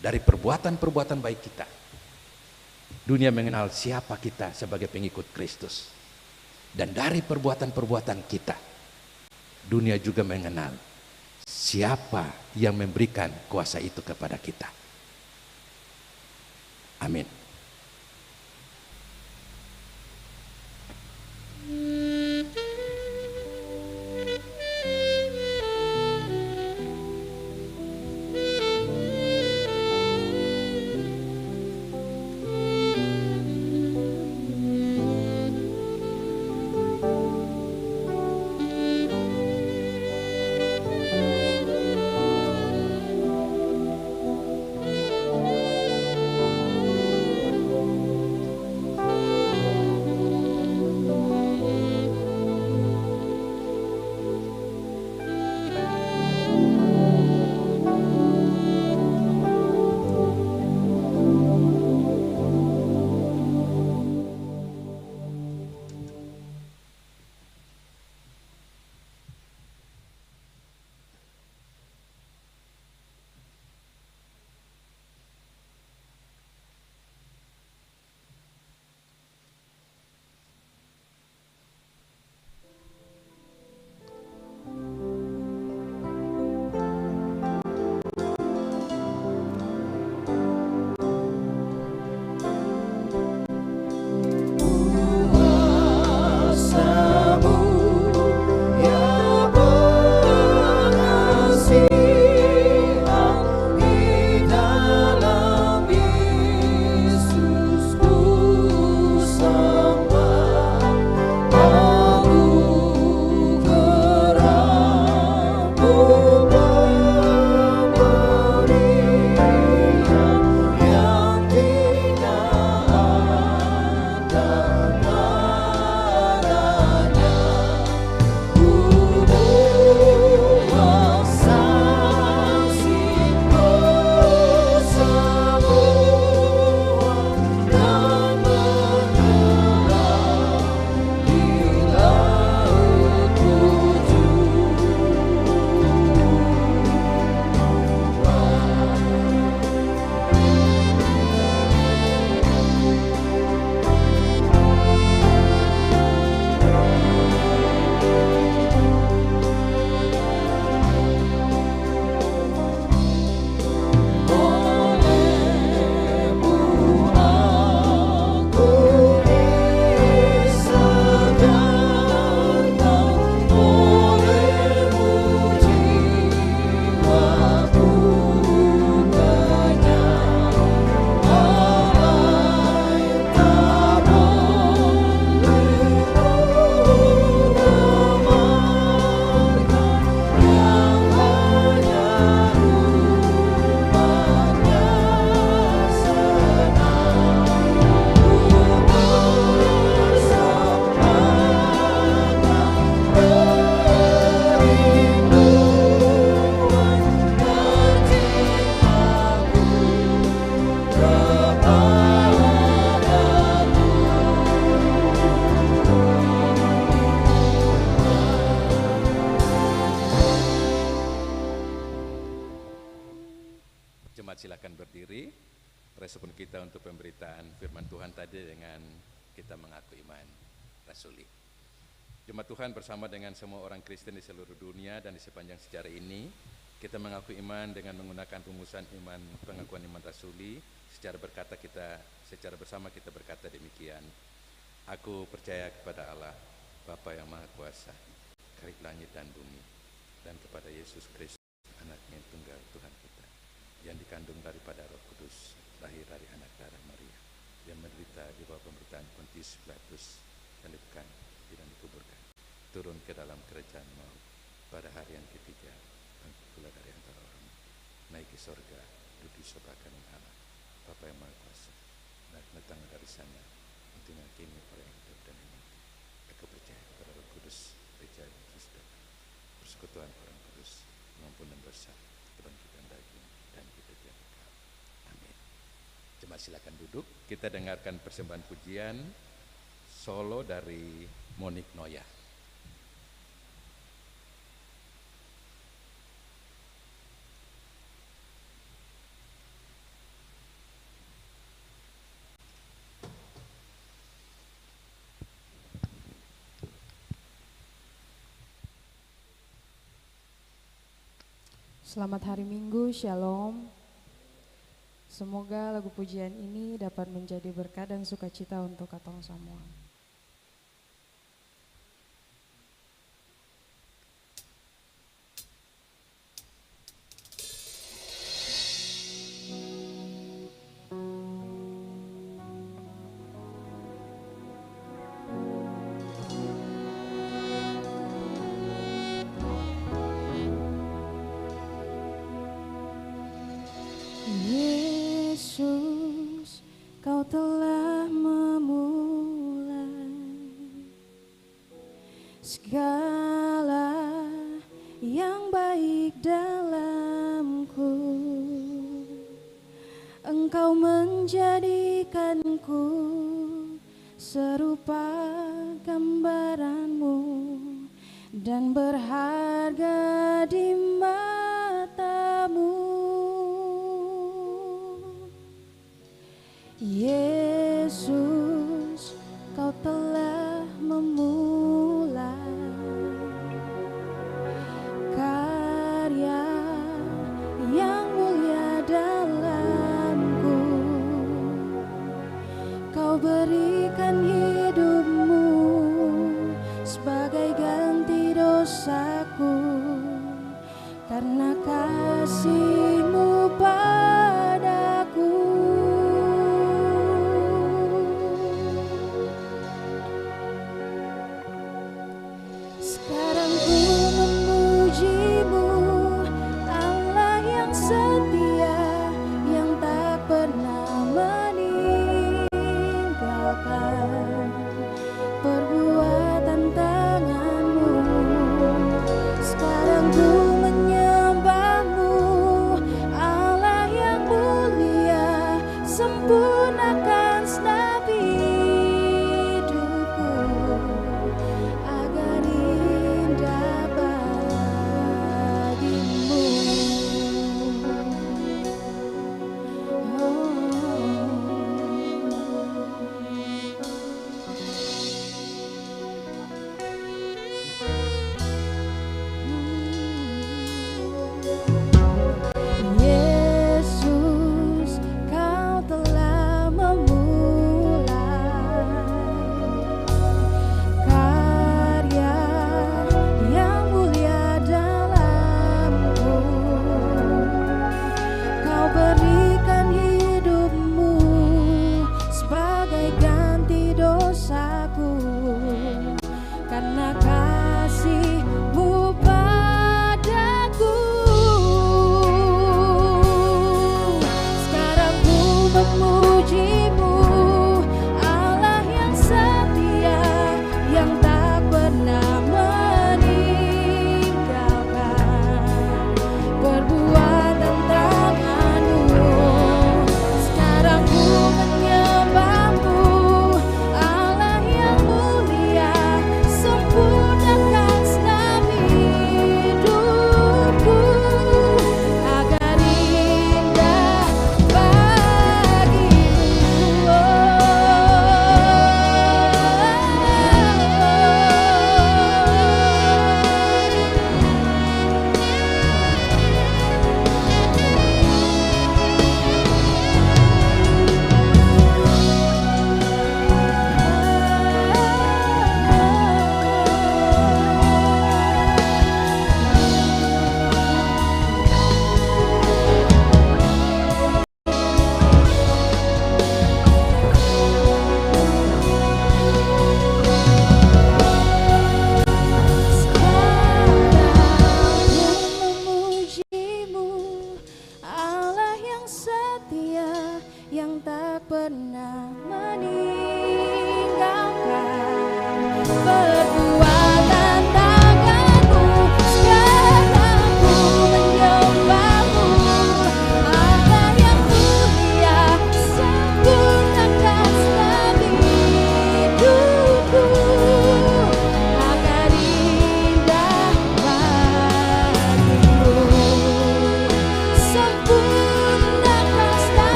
Dari perbuatan-perbuatan baik kita, dunia mengenal siapa kita sebagai pengikut Kristus. Dan dari perbuatan-perbuatan kita, dunia juga mengenal siapa yang memberikan kuasa itu kepada kita. Amin. berdiri, respon kita untuk pemberitaan firman Tuhan tadi dengan kita mengaku iman rasuli. Jemaat Tuhan bersama dengan semua orang Kristen di seluruh dunia dan di sepanjang sejarah ini, kita mengaku iman dengan menggunakan rumusan iman pengakuan iman rasuli. Secara bersama kita berkata demikian. Aku percaya kepada Allah, Bapa yang Maha Kuasa, Karib langit dan bumi, dan kepada Yesus Kristus, anaknya yang tunggal Tuhan kita, yang dikandung daripada Roh Kudus, lahir dari anak darah Maria, yang menderita di bawah pemerintahan Pontius Pilatus, salibkan dan dikuburkan, turun ke dalam kerajaan maut, pada hari yang ketiga bangkit pula dari antara orang, naik ke sorga, duduk di sebelah kanan Allah, Bapa yang Maha Kuasa, dan datang dari sana untuk menghakimi para yang hidup dan yang mati. Aku percaya kepada Roh Kudus, gereja Kristus, persekutuan orang kudus, pengampunan dosa, kebangkitan daging, dan hidup yang kekal. Amin. Jemaat silakan duduk. Kita dengarkan persembahan pujian solo dari Monik Noya. Selamat hari Minggu, Shalom. Semoga lagu pujian ini dapat menjadi berkat dan sukacita untuk katong semua. Yesus, Kau telah memulai segala yang baik dalamku. Engkau menjadikanku serupa gambaran-Mu dan berharga di mata-Mu. Yesus, Kau telah memulai karya yang mulia dalamku. Kau berikan hidup-Mu sebagai ganti dosaku, karena kasih-Mu padaku. Sekarang ku memuji-Mu, Allah yang setia, yang tak pernah meninggalkan perbuatan tangan-Mu. Sekarang ku menyembah-Mu,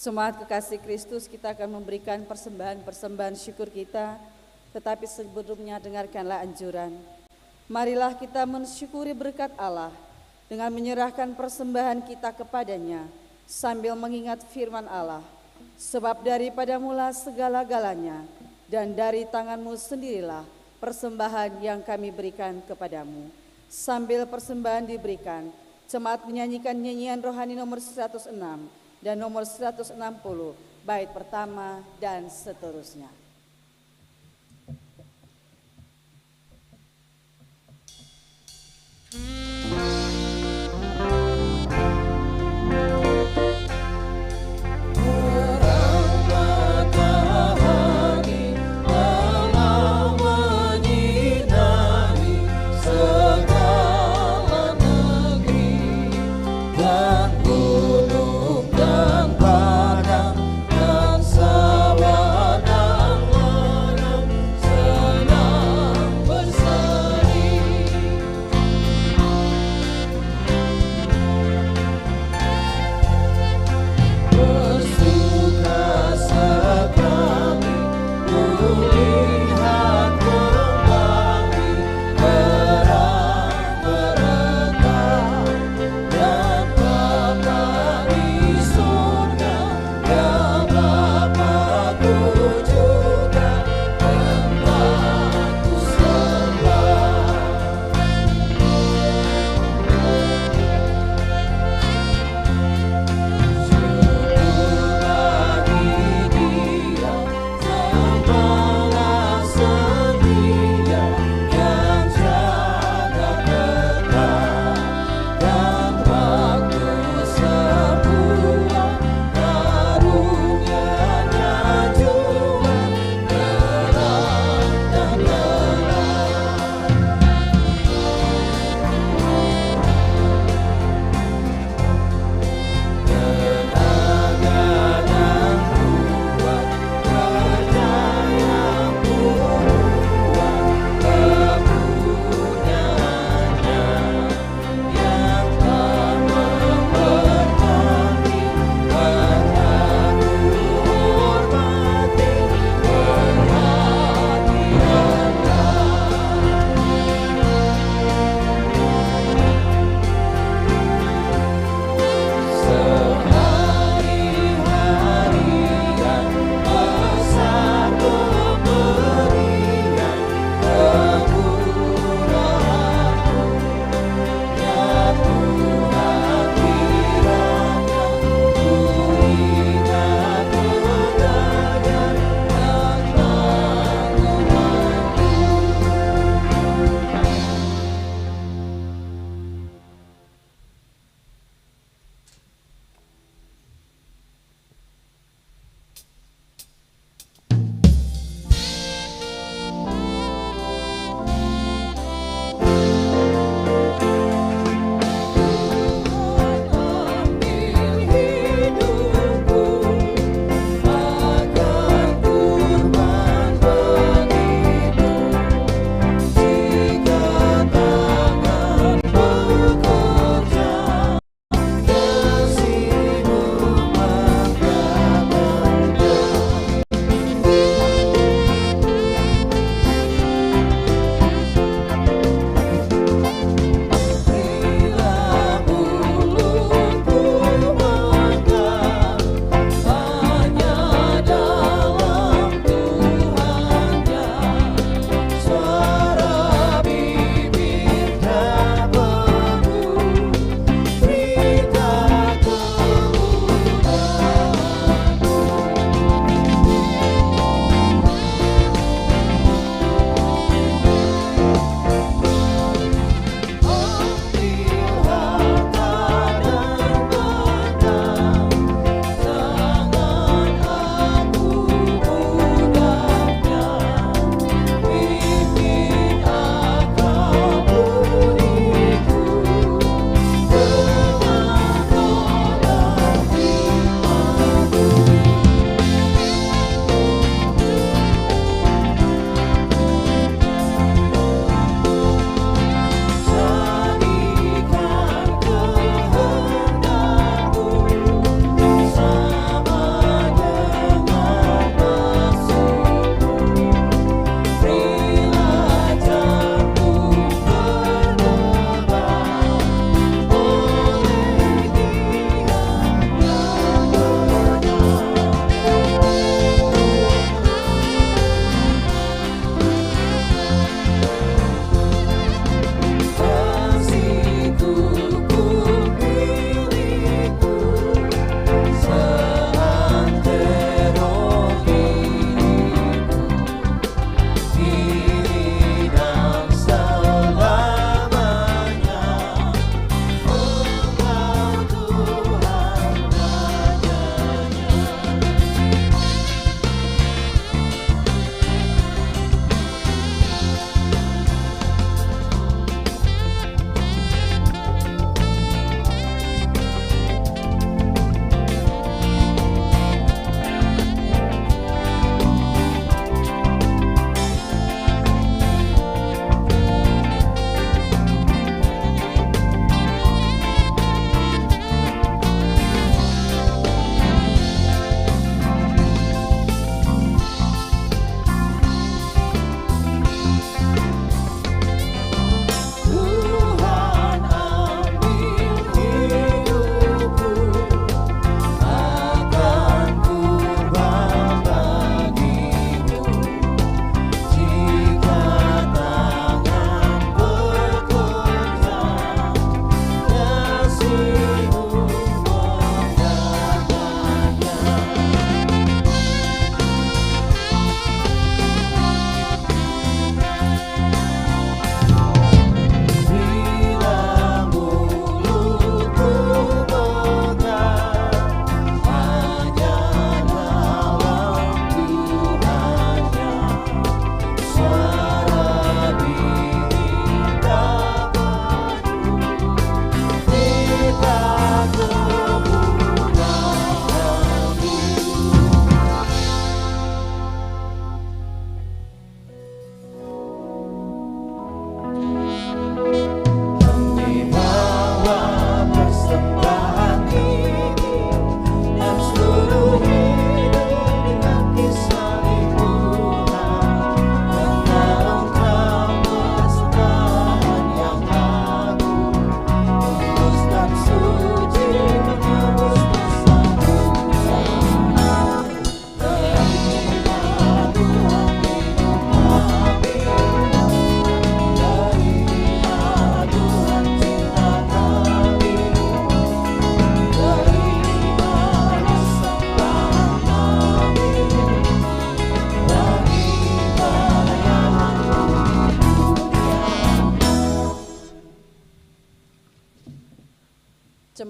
Jemaat kekasih Kristus, kita akan memberikan persembahan syukur kita, tetapi sebelumnya dengarkanlah anjuran. Marilah kita mensyukuri berkat Allah dengan menyerahkan persembahan kita kepadanya, sambil mengingat firman Allah. Sebab daripada mula segala-galanya, dan dari tanganmu sendirilah persembahan yang kami berikan kepadamu. Sambil persembahan diberikan, jemaat menyanyikan nyanyian rohani nomor 106 dan nomor 160, bait pertama dan seterusnya. Gunung dan padang dan sawah dan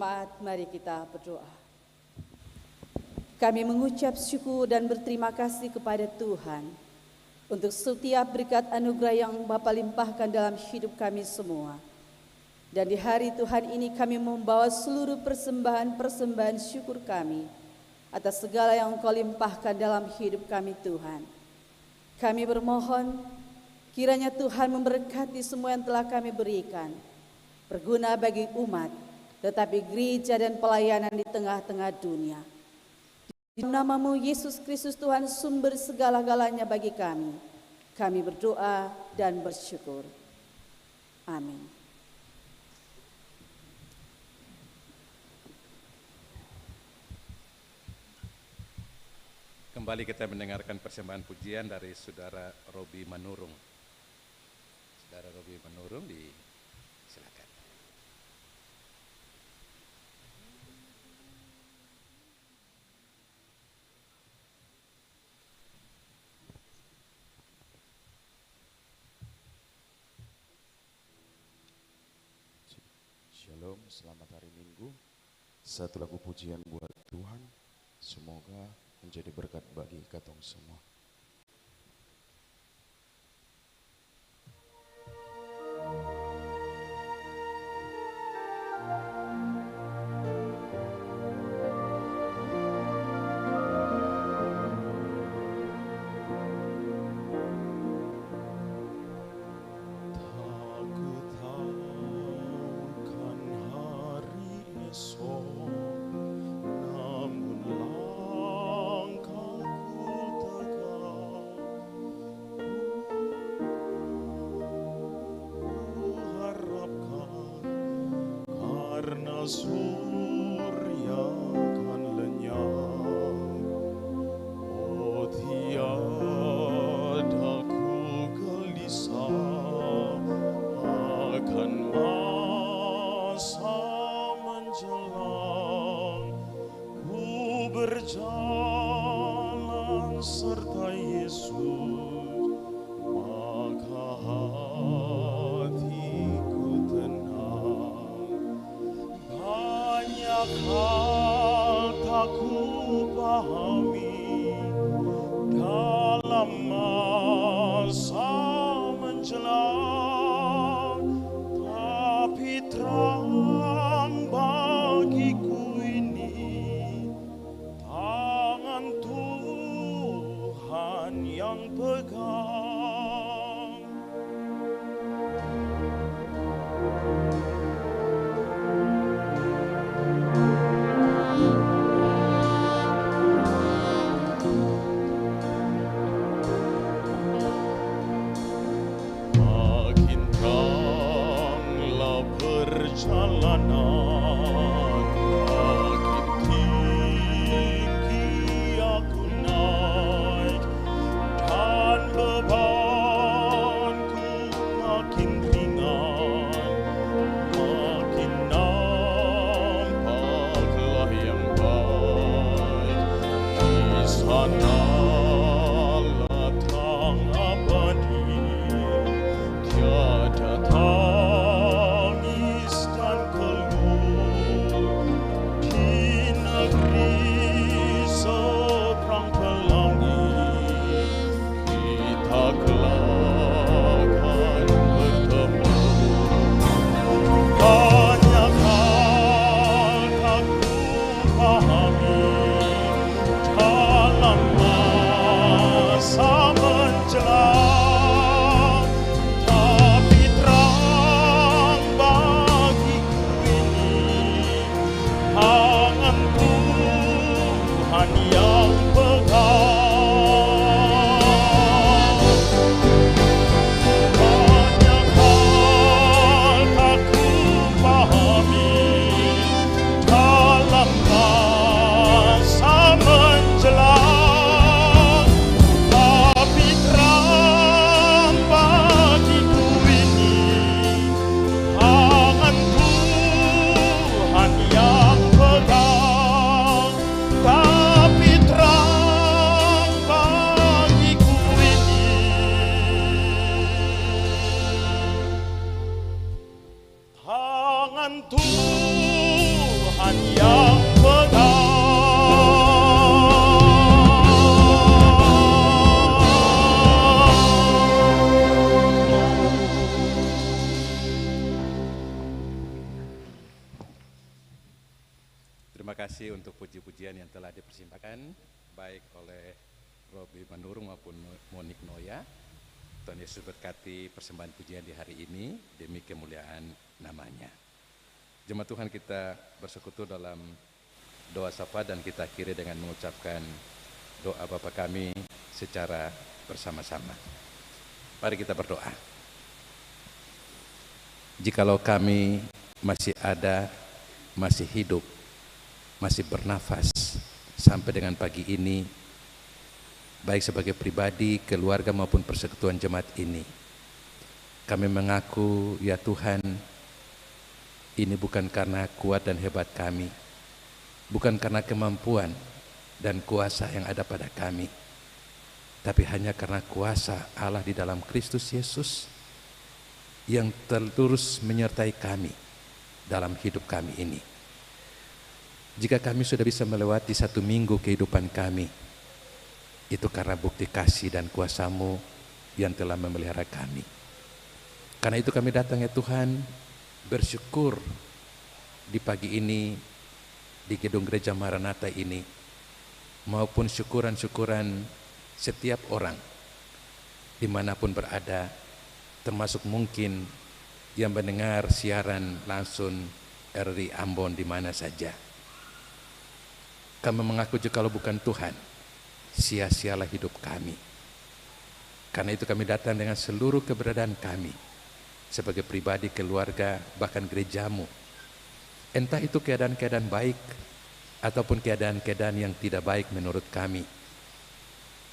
jemaat, mari kita berdoa. Kami mengucap syukur dan berterima kasih kepada Tuhan untuk setiap berkat anugerah yang Bapa limpahkan dalam hidup kami semua. Dan di hari Tuhan ini kami membawa seluruh persembahan syukur kami atas segala yang Engkau limpahkan dalam hidup kami Tuhan. Kami bermohon kiranya Tuhan memberkati semua yang telah kami berikan, berguna bagi umat, tetapi gereja dan pelayanan di tengah-tengah dunia. Di nama-Mu Yesus Kristus Tuhan sumber segala-galanya bagi kami berdoa dan bersyukur. Amin. Kembali kita mendengarkan persembahan pujian dari Saudara Robi Manurung. Saudara Robi Manurung, silakan. Shalom, selamat hari Minggu. Satu lagu pujian buat Tuhan. Semoga menjadi berkat bagi katong semua. Surya kan lenyap, oh tiada ku gelisah akan masa menjelang. Ku berjalan serta Yesus, maka hatiku tenang. Banyak hal tak ku pahami dalam masa menjelang, tapi terang bagiku ini tangan Tuhan yang pegang. Perjalanan makin tinggi aku naik, dan beban kasih untuk puji-pujian yang telah dipersembahkan baik oleh Robi Manurung maupun Monik Noya. Tuhan Yesus berkati persembahan pujian di hari ini demi kemuliaan namanya. Jemaat Tuhan, kita bersekutu dalam doa sapa dan kita akhiri dengan mengucapkan doa Bapa kami secara bersama-sama. Mari kita berdoa. Jikalau kami masih ada, masih hidup, masih bernafas sampai dengan pagi ini, baik sebagai pribadi, keluarga maupun persekutuan jemaat ini, kami mengaku ya Tuhan, ini bukan karena kuat dan hebat kami, bukan karena kemampuan dan kuasa yang ada pada kami, tapi hanya karena kuasa Allah di dalam Kristus Yesus yang terus menyertai kami dalam hidup kami ini. Jika kami sudah bisa melewati 1 minggu kehidupan kami, itu karena bukti kasih dan kuasa-Mu yang telah memelihara kami. Karena itu kami datang ya Tuhan, bersyukur di pagi ini di gedung gereja Maranatha ini, maupun syukuran-syukuran setiap orang dimanapun berada, termasuk mungkin yang mendengar siaran langsung RRI Ambon di mana saja. Kami mengaku jikalau bukan Tuhan, sia-sialah hidup kami. Karena itu kami datang dengan seluruh keberadaan kami sebagai pribadi, keluarga, bahkan gereja-Mu. Entah itu keadaan-keadaan baik ataupun keadaan-keadaan yang tidak baik menurut kami.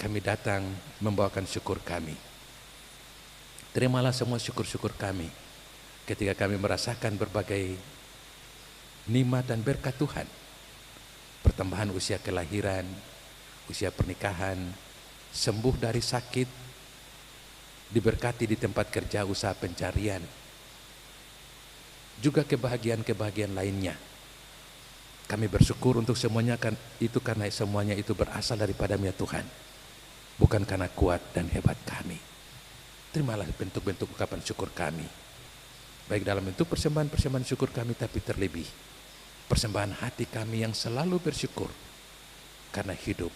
Kami datang membawakan syukur kami. Terimalah semua syukur-syukur kami ketika kami merasakan berbagai nikmat dan berkat Tuhan. Pertambahan usia kelahiran, usia pernikahan, sembuh dari sakit, diberkati di tempat kerja, usaha pencarian, juga kebahagiaan-kebahagiaan lainnya. Kami bersyukur untuk semuanya karena semuanya itu berasal daripada-Mu ya Tuhan, bukan karena kuat dan hebat kami. Terimalah bentuk-bentuk ungkapan syukur kami, baik dalam bentuk persembahan-persembahan syukur kami, tapi terlebih persembahan hati kami yang selalu bersyukur karena hidup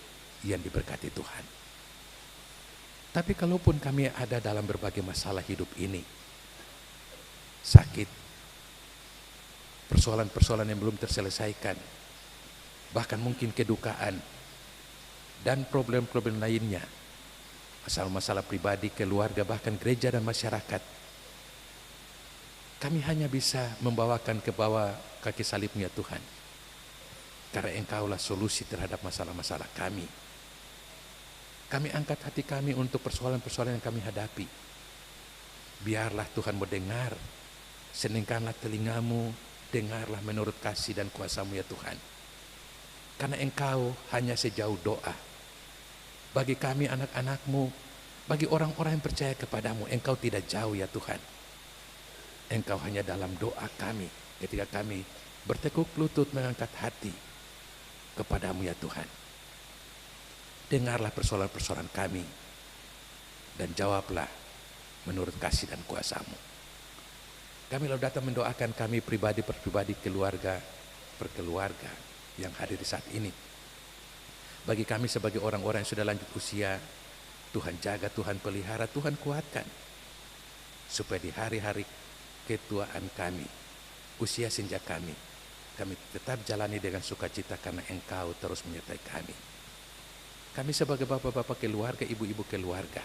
yang diberkati Tuhan. Tapi kalaupun kami ada dalam berbagai masalah hidup ini, sakit, persoalan-persoalan yang belum terselesaikan, bahkan mungkin kedukaan dan problem-problem lainnya, masalah-masalah pribadi, keluarga, bahkan gereja dan masyarakat, kami hanya bisa membawakan ke bawah kaki salib-Mu ya Tuhan, karena Engkaulah solusi terhadap masalah-masalah kami. Kami angkat hati kami untuk persoalan-persoalan yang kami hadapi. Biarlah Tuhan mendengar, seningkanlah telinga-Mu, dengarlah menurut kasih dan kuasa-Mu ya Tuhan. Karena Engkau hanya sejauh doa. Bagi kami anak-anak-Mu, bagi orang-orang yang percaya kepadamu, Engkau tidak jauh ya Tuhan. Engkau hanya dalam doa kami ketika kami bertekuk lutut mengangkat hati kepadamu ya Tuhan. Dengarlah persoalan-persoalan kami dan jawablah menurut kasih dan kuasa-Mu. Kami lalu datang mendoakan kami pribadi per pribadi, keluarga per keluarga yang hadir di saat ini. Bagi kami sebagai orang-orang yang sudah lanjut usia, Tuhan jaga, Tuhan pelihara, Tuhan kuatkan, supaya di hari-hari ketuaan kami, usia senja kami tetap jalani dengan sukacita karena Engkau terus menyertai kami. Kami sebagai bapak-bapak keluarga, ibu-ibu keluarga,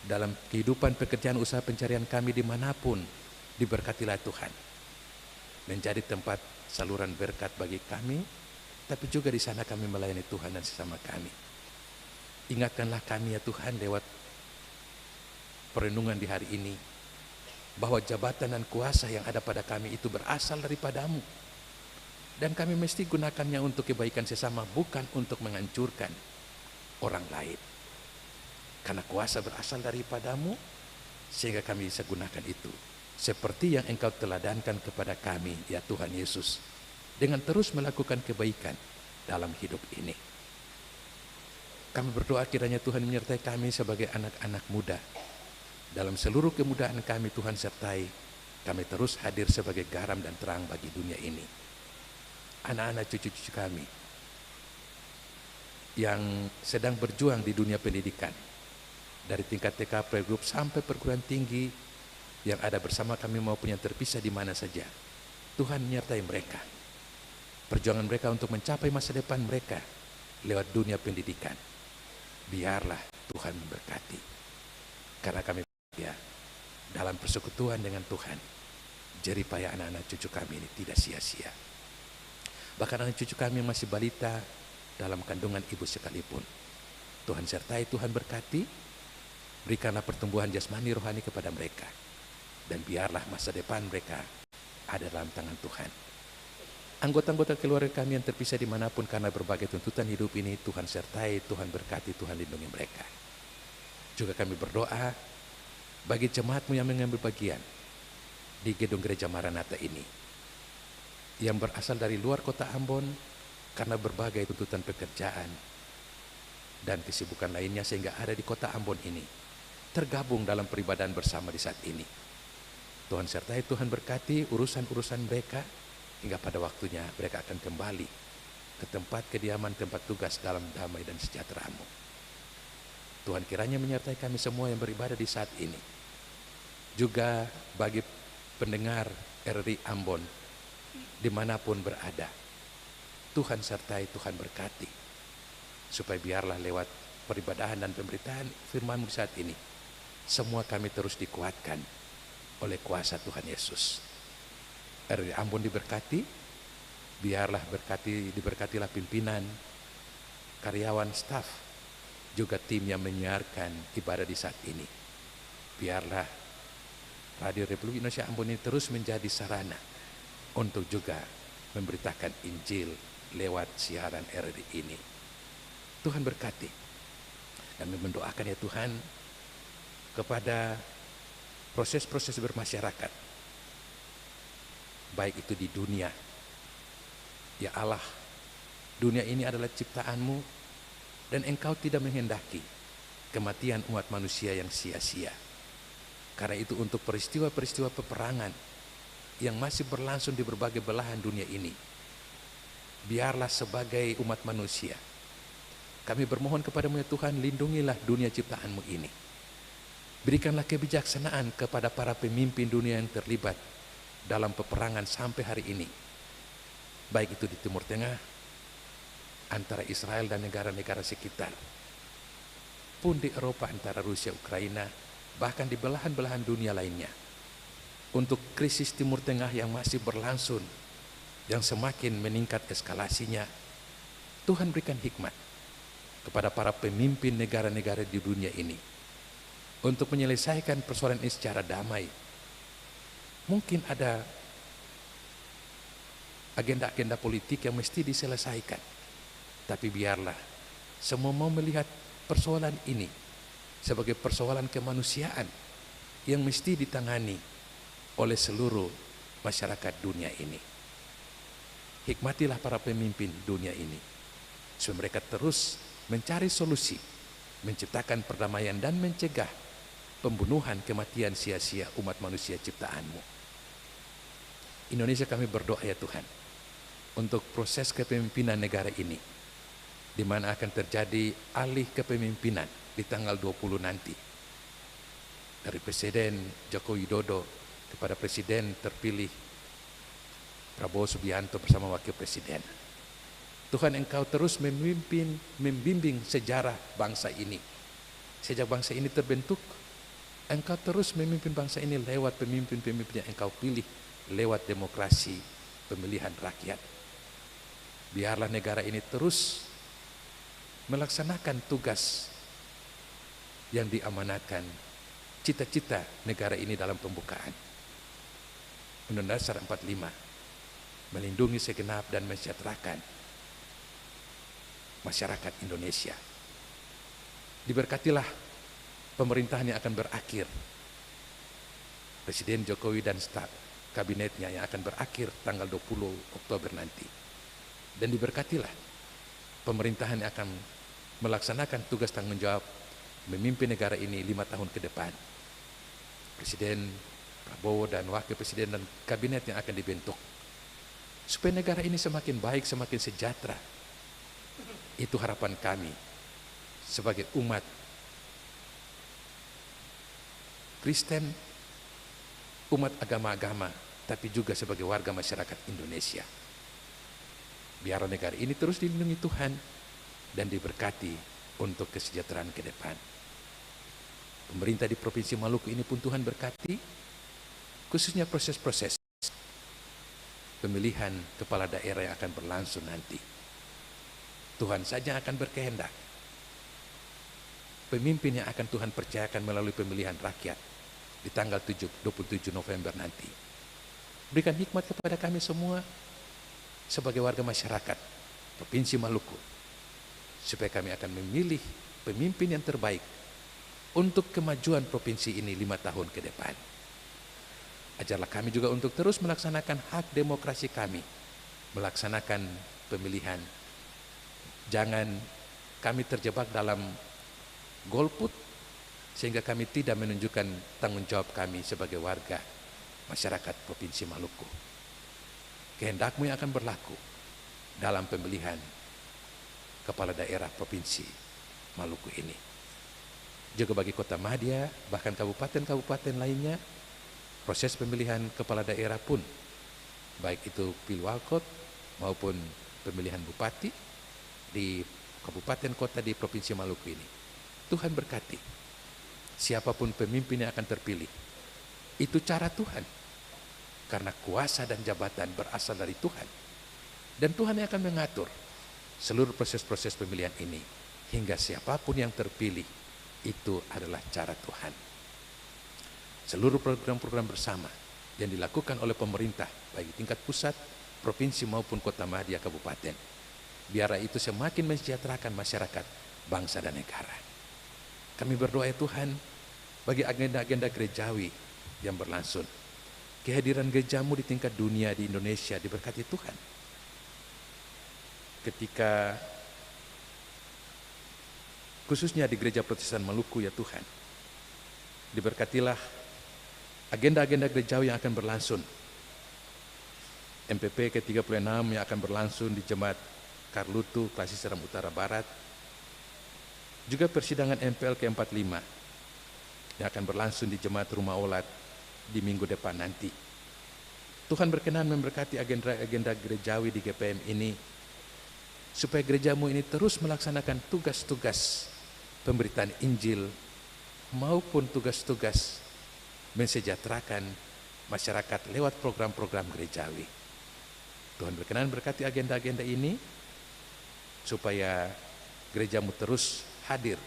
dalam kehidupan pekerjaan usaha pencarian kami dimanapun, diberkatilah Tuhan, menjadi tempat saluran berkat bagi kami, tapi juga di sana kami melayani Tuhan dan sesama kami. Ingatkanlah kami ya Tuhan lewat perenungan di hari ini, bahwa jabatan dan kuasa yang ada pada kami itu berasal daripada-Mu. Dan kami mesti gunakannya untuk kebaikan sesama, bukan untuk menghancurkan orang lain. Karena kuasa berasal daripada-Mu, sehingga kami bisa gunakan itu seperti yang Engkau teladankan kepada kami ya Tuhan Yesus, dengan terus melakukan kebaikan dalam hidup ini. Kami berdoa kiranya Tuhan menyertai kami sebagai anak-anak muda. Dalam seluruh kemudahan kami Tuhan sertai, kami terus hadir sebagai garam dan terang bagi dunia ini. anak-anak cucu-cucu kami yang sedang berjuang di dunia pendidikan, dari tingkat TK, playgroup sampai perguruan tinggi yang ada bersama kami maupun yang terpisah di mana saja. Tuhan menyertai mereka. Perjuangan mereka untuk mencapai masa depan mereka lewat dunia pendidikan. Biarlah Tuhan memberkati. Karena kami ya dalam persekutuan dengan Tuhan, jerih payah anak-anak cucu kami ini tidak sia-sia. Bahkan anak cucu kami yang masih balita dalam kandungan ibu sekalipun, Tuhan sertai, Tuhan berkati. Berikanlah pertumbuhan jasmani rohani kepada mereka, dan biarlah masa depan mereka ada dalam tangan Tuhan. Anggota-anggota keluarga kami yang terpisah dimanapun karena berbagai tuntutan hidup ini, Tuhan sertai, Tuhan berkati, Tuhan lindungi mereka. Juga kami berdoa bagi jemaatmu yang mengambil bagian di gedung gereja Maranatha ini, yang berasal dari luar kota Ambon karena berbagai tuntutan pekerjaan dan kesibukan lainnya sehingga ada di kota Ambon ini, tergabung dalam peribadahan bersama di saat ini. Tuhan sertai, Tuhan berkati urusan-urusan mereka hingga pada waktunya mereka akan kembali ke tempat kediaman, tempat tugas dalam damai dan sejahtera-Mu. Tuhan kiranya menyertai kami semua yang beribadah di saat ini. Juga bagi pendengar RRI Ambon dimanapun berada, Tuhan sertai, Tuhan berkati, supaya biarlah lewat peribadahan dan pemberitaan firman-Mu saat ini, semua kami terus dikuatkan oleh kuasa Tuhan Yesus. RRI Ambon diberkati, biarlah diberkatilah pimpinan, karyawan, staf, juga tim yang menyiarkan ibadah di saat ini. Biarlah Radio Republik Indonesia Ambon ini terus menjadi sarana untuk juga memberitakan Injil lewat siaran RRI ini. Tuhan berkati. Kami mendoakan ya Tuhan kepada proses-proses bermasyarakat, baik itu di dunia. Ya Allah, dunia ini adalah ciptaan-Mu dan Engkau tidak menghendaki kematian umat manusia yang sia-sia. Karena itu untuk peristiwa-peristiwa peperangan yang masih berlangsung di berbagai belahan dunia ini, biarlah sebagai umat manusia kami bermohon kepadamu ya Tuhan, lindungilah dunia ciptaan-Mu ini. Berikanlah kebijaksanaan kepada para pemimpin dunia yang terlibat dalam peperangan sampai hari ini, baik itu di Timur Tengah, antara Israel dan negara-negara sekitar, pun di Eropa antara Rusia, Ukraina, bahkan di belahan-belahan dunia lainnya. Untuk krisis Timur Tengah yang masih berlangsung, yang semakin meningkat eskalasinya, Tuhan berikan hikmat kepada para pemimpin negara-negara di dunia ini untuk menyelesaikan persoalan ini secara damai. Mungkin ada agenda-agenda politik yang mesti diselesaikan, tapi biarlah semua mau melihat persoalan ini sebagai persoalan kemanusiaan yang mesti ditangani oleh seluruh masyarakat dunia ini. Hikmatilah para pemimpin dunia ini supaya mereka terus mencari solusi, menciptakan perdamaian dan mencegah pembunuhan, kematian sia-sia umat manusia ciptaan-Mu. Indonesia kami berdoa ya Tuhan untuk proses kepemimpinan negara ini, di mana akan terjadi alih kepemimpinan di tanggal 20 nanti, dari Presiden Joko Widodo kepada Presiden terpilih Prabowo Subianto bersama Wakil Presiden. Tuhan, Engkau terus membimbing sejarah bangsa ini. Sejak bangsa ini terbentuk, Engkau terus memimpin bangsa ini lewat pemimpin-pemimpin yang Engkau pilih, lewat demokrasi pemilihan rakyat. Biarlah negara ini terus melaksanakan tugas yang diamanatkan, cita-cita negara ini dalam pembukaan. Undang-Undang Dasar 45, melindungi segenap dan mensejahterakan masyarakat Indonesia. Diberkatilah pemerintahan yang akan berakhir, Presiden Jokowi dan staf kabinetnya yang akan berakhir tanggal 20 Oktober nanti. Dan diberkatilah pemerintahan yang akan melaksanakan tugas tanggung jawab memimpin negara ini 5 tahun ke depan. Presiden Prabowo dan Wakil Presiden dan kabinet yang akan dibentuk. supaya negara ini semakin baik, semakin sejahtera. Itu harapan kami sebagai umat Kristen, umat agama-agama, tapi juga sebagai warga masyarakat Indonesia. Biar negara ini terus dilindungi Tuhan dan diberkati untuk kesejahteraan ke depan. Pemerintah di Provinsi Maluku ini pun Tuhan berkati, khususnya proses-proses pemilihan kepala daerah yang akan berlangsung nanti. Tuhan saja akan berkehendak. Pemimpin yang akan Tuhan percayakan melalui pemilihan rakyat di tanggal 27 November nanti. Berikan hikmat kepada kami semua sebagai warga masyarakat Provinsi Maluku, supaya kami akan memilih pemimpin yang terbaik untuk kemajuan provinsi ini 5 tahun ke depan. Ajarlah kami juga untuk terus melaksanakan hak demokrasi kami, melaksanakan pemilihan. Jangan kami terjebak dalam golput, sehingga kami tidak menunjukkan tanggung jawab kami sebagai warga masyarakat Provinsi Maluku. Kehendak-Mu yang akan berlaku dalam pemilihan kepala daerah Provinsi Maluku ini. Juga bagi Kota Madya, bahkan kabupaten-kabupaten lainnya, proses pemilihan kepala daerah pun, baik itu pilwalkot maupun pemilihan bupati di kabupaten kota di Provinsi Maluku ini, Tuhan berkati. Siapapun pemimpin yang akan terpilih, itu cara Tuhan. Karena kuasa dan jabatan berasal dari Tuhan. Dan Tuhan yang akan mengatur seluruh proses-proses pemilihan ini. Hingga siapapun yang terpilih, itu adalah cara Tuhan. Seluruh program-program bersama yang dilakukan oleh pemerintah, baik tingkat pusat, provinsi maupun Kota Madya Kabupaten, biar itu semakin mensejahterakan masyarakat, bangsa dan negara. Kami berdoa ya Tuhan, bagi agenda-agenda gerejawi yang berlangsung, kehadiran gereja-Mu di tingkat dunia di Indonesia diberkati Tuhan. Ketika khususnya di Gereja Protestan Maluku ya Tuhan, diberkatilah agenda-agenda gerejawi yang akan berlangsung. MPP ke-36 yang akan berlangsung di Jemaat Karlutu, Klasis Seram Utara Barat. Juga persidangan MPL ke-45 yang akan berlangsung di Jemaat Rumah Olat di minggu depan nanti. Tuhan berkenan memberkati agenda-agenda gerejawi di GPM ini, supaya gereja-Mu ini terus melaksanakan tugas-tugas pemberitaan Injil maupun tugas-tugas mensejahterakan masyarakat lewat program-program gerejawi. Tuhan berkenan berkati agenda-agenda ini, supaya gereja-Mu terus hadir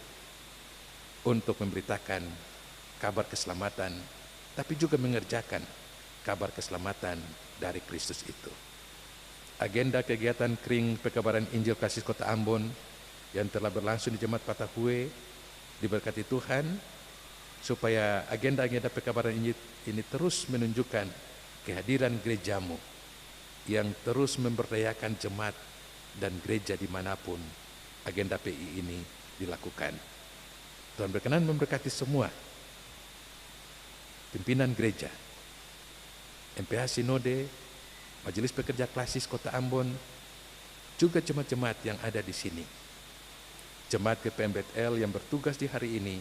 untuk memberitakan kabar keselamatan, tapi juga mengerjakan kabar keselamatan dari Kristus itu. Agenda kegiatan kring pekabaran Injil Kasih Kota Ambon yang telah berlangsung di Jemaat Patahue diberkati Tuhan, supaya agenda-agenda pekabaran Injil ini terus menunjukkan kehadiran gereja-Mu yang terus memberdayakan jemaat dan gereja dimanapun agenda PI ini dilakukan. Tuhan berkenan memberkati semua pimpinan gereja, MPH Sinode, Majelis Pekerja Klasis Kota Ambon, juga jemaat-jemaat yang ada di sini. Jemaat GPM Bethel yang bertugas di hari ini,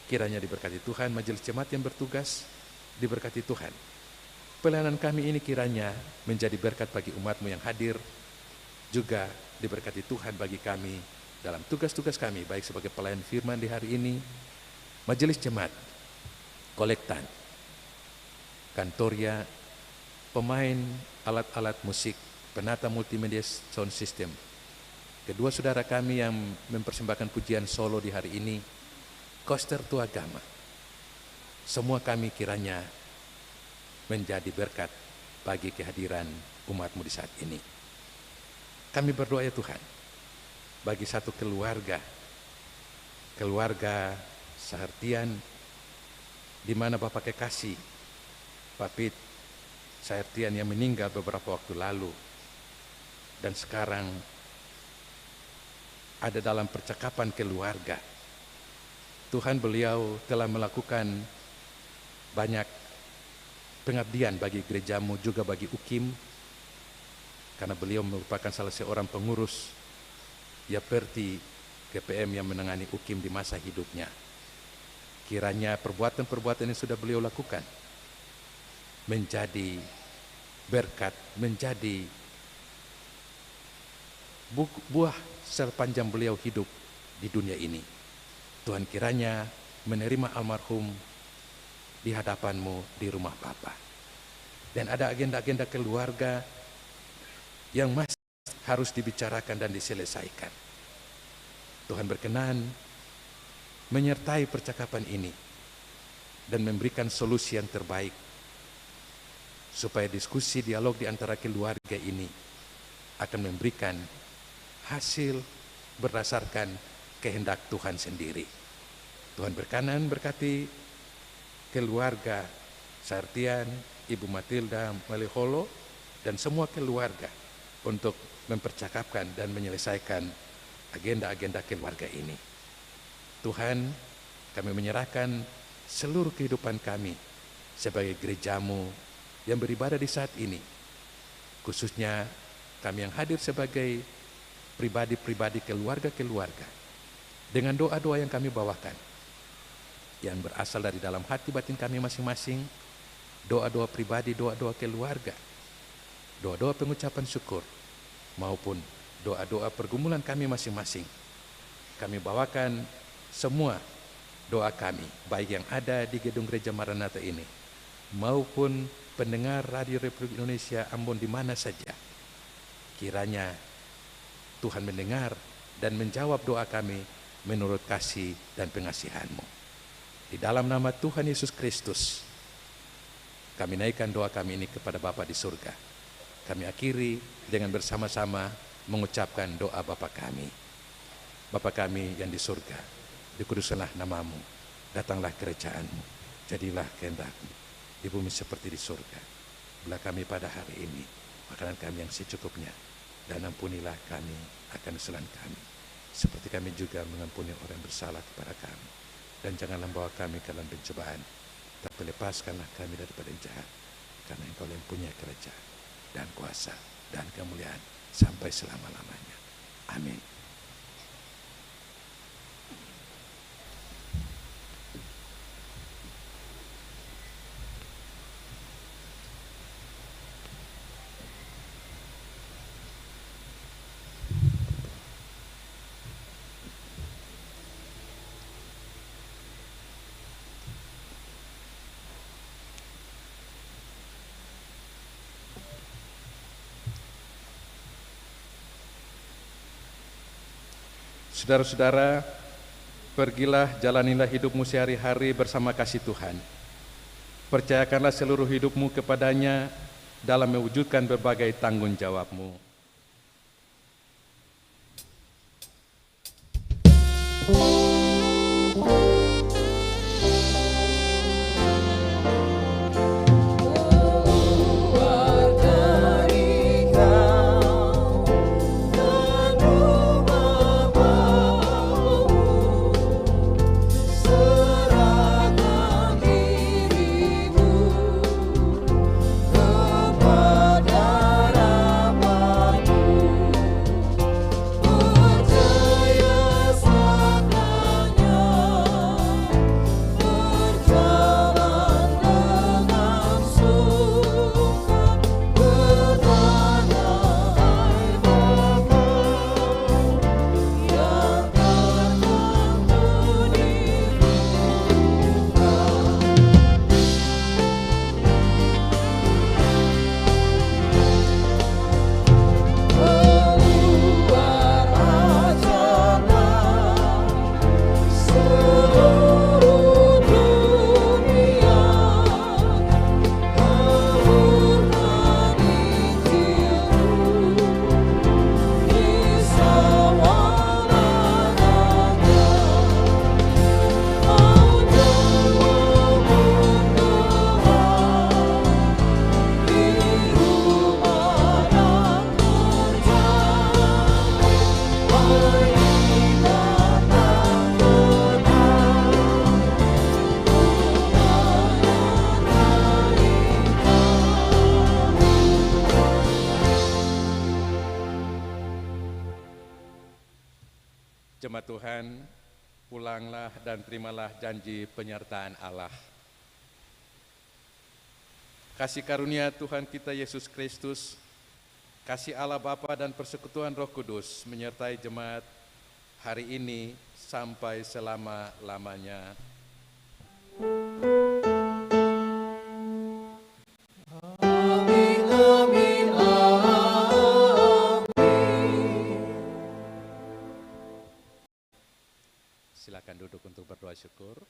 kiranya diberkati Tuhan. Majelis jemaat yang bertugas, diberkati Tuhan. Pelayanan kami ini kiranya menjadi berkat bagi umat-Mu yang hadir, juga diberkati Tuhan bagi kami dalam tugas-tugas kami, baik sebagai pelayan firman di hari ini, majelis jemaat, kolektan, kantoria, pemain alat-alat musik, penata multimedia sound system, kedua saudara kami yang mempersembahkan pujian solo di hari ini, koster tuagama, semua kami kiranya menjadi berkat bagi kehadiran umat-Mu di saat ini. Kami berdoa ya Tuhan, bagi satu keluarga Sahartian, di mana Bapak kekasih Papit Sahartian yang meninggal beberapa waktu lalu, dan sekarang ada dalam percakapan keluarga. Tuhan, beliau telah melakukan banyak pengabdian bagi gereja-Mu, juga bagi UKIM, karena beliau merupakan salah seorang pengurus Yaperti GPM yang menangani UKIM di masa hidupnya. Kiranya perbuatan-perbuatan yang sudah beliau lakukan menjadi berkat, menjadi buah sepanjang beliau hidup di dunia ini. Tuhan kiranya menerima almarhum di hadapanmu di rumah Bapa. Dan ada agenda-agenda keluarga yang masih harus dibicarakan dan diselesaikan. Tuhan berkenan menyertai percakapan ini dan memberikan solusi yang terbaik supaya diskusi dialog di antara keluarga ini akan memberikan hasil berdasarkan kehendak Tuhan sendiri. Tuhan berkenan berkati keluarga Sartian, Ibu Matilda Maliholo, dan semua keluarga untuk mempercakapkan dan menyelesaikan agenda-agenda keluarga ini. Tuhan, kami menyerahkan seluruh kehidupan kami sebagai gerejamu yang beribadah di saat ini. Khususnya kami yang hadir sebagai pribadi-pribadi keluarga-keluarga. Dengan doa-doa yang kami bawakan, yang berasal dari dalam hati batin kami masing-masing, doa-doa pribadi, doa-doa keluarga, doa-doa pengucapan syukur, maupun doa-doa pergumulan kami masing-masing. Kami bawakan semua doa kami, baik yang ada di gedung Gereja Maranatha ini, maupun pendengar Radio Republik Indonesia Ambon di mana saja. Kiranya Tuhan mendengar dan menjawab doa kami menurut kasih dan pengasihan-Mu. Di dalam nama Tuhan Yesus Kristus, kami naikkan doa kami ini kepada Bapa di surga. Kami akhiri dengan bersama-sama mengucapkan doa Bapa kami. Bapa kami yang di surga, dikuduskanlah namamu, datanglah kerajaan-Mu, jadilah kehendak-Mu di bumi seperti di surga. Berilah kami pada hari ini makanan kami yang secukupnya, dan ampunilah kami akan kesalahan kami, seperti kami juga mengampuni orang yang bersalah kepada kami. Dan janganlah membawa kami ke dalam pencobaan, tapi lepaskanlah kami daripada yang jahat, karena Engkau yang punya kerajaan dan kuasa dan kemuliaan sampai selama-lamanya. Amin. Saudara-saudara, pergilah jalanilah hidupmu sehari-hari bersama kasih Tuhan. Percayakanlah seluruh hidupmu kepadanya dalam mewujudkan berbagai tanggung jawabmu. Kepada Bapa Tuhan, pulanglah dan terimalah janji penyertaan Allah. Kasih karunia Tuhan kita Yesus Kristus, kasih Allah Bapa dan persekutuan Roh Kudus menyertai jemaat hari ini sampai selama-lamanya. Amin, amin, amin. Silakan duduk untuk berdoa syukur.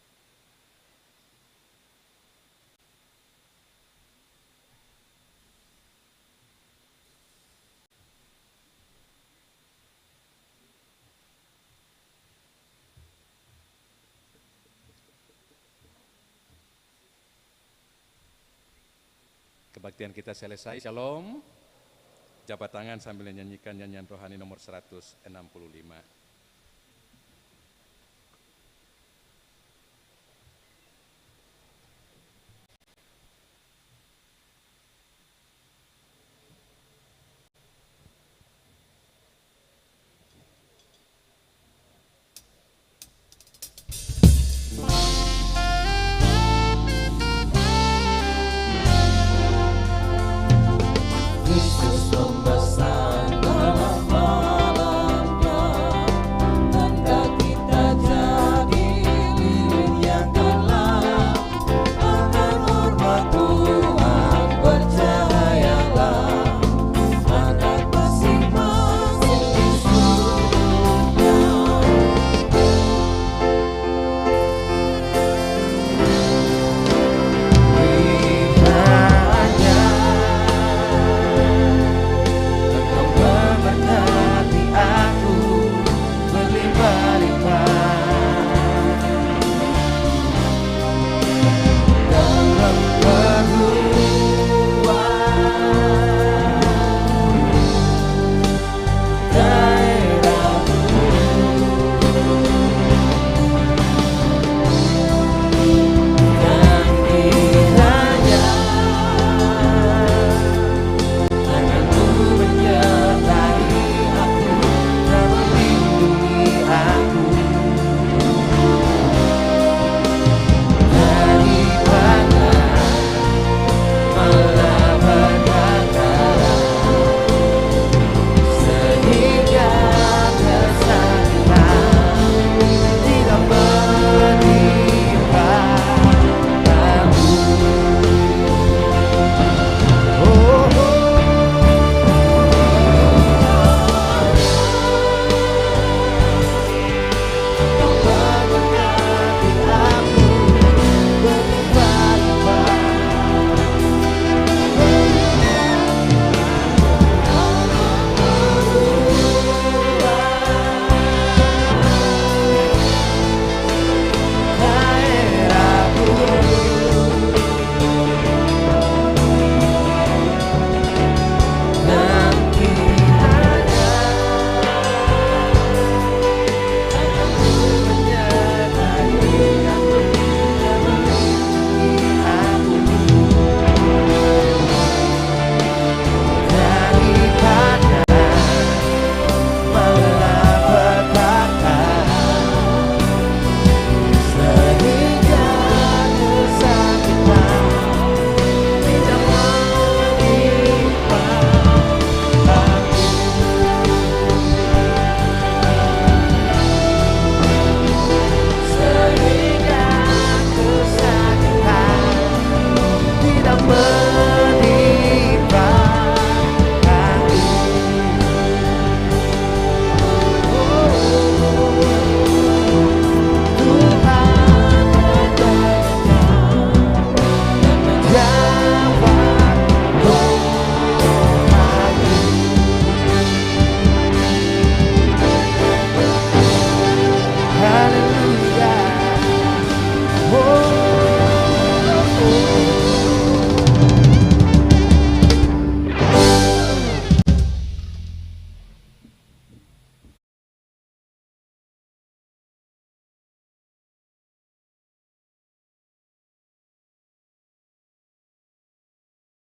Kebaktian kita selesai. Shalom. Jabat tangan sambil menyanyikan nyanyian rohani nomor 165.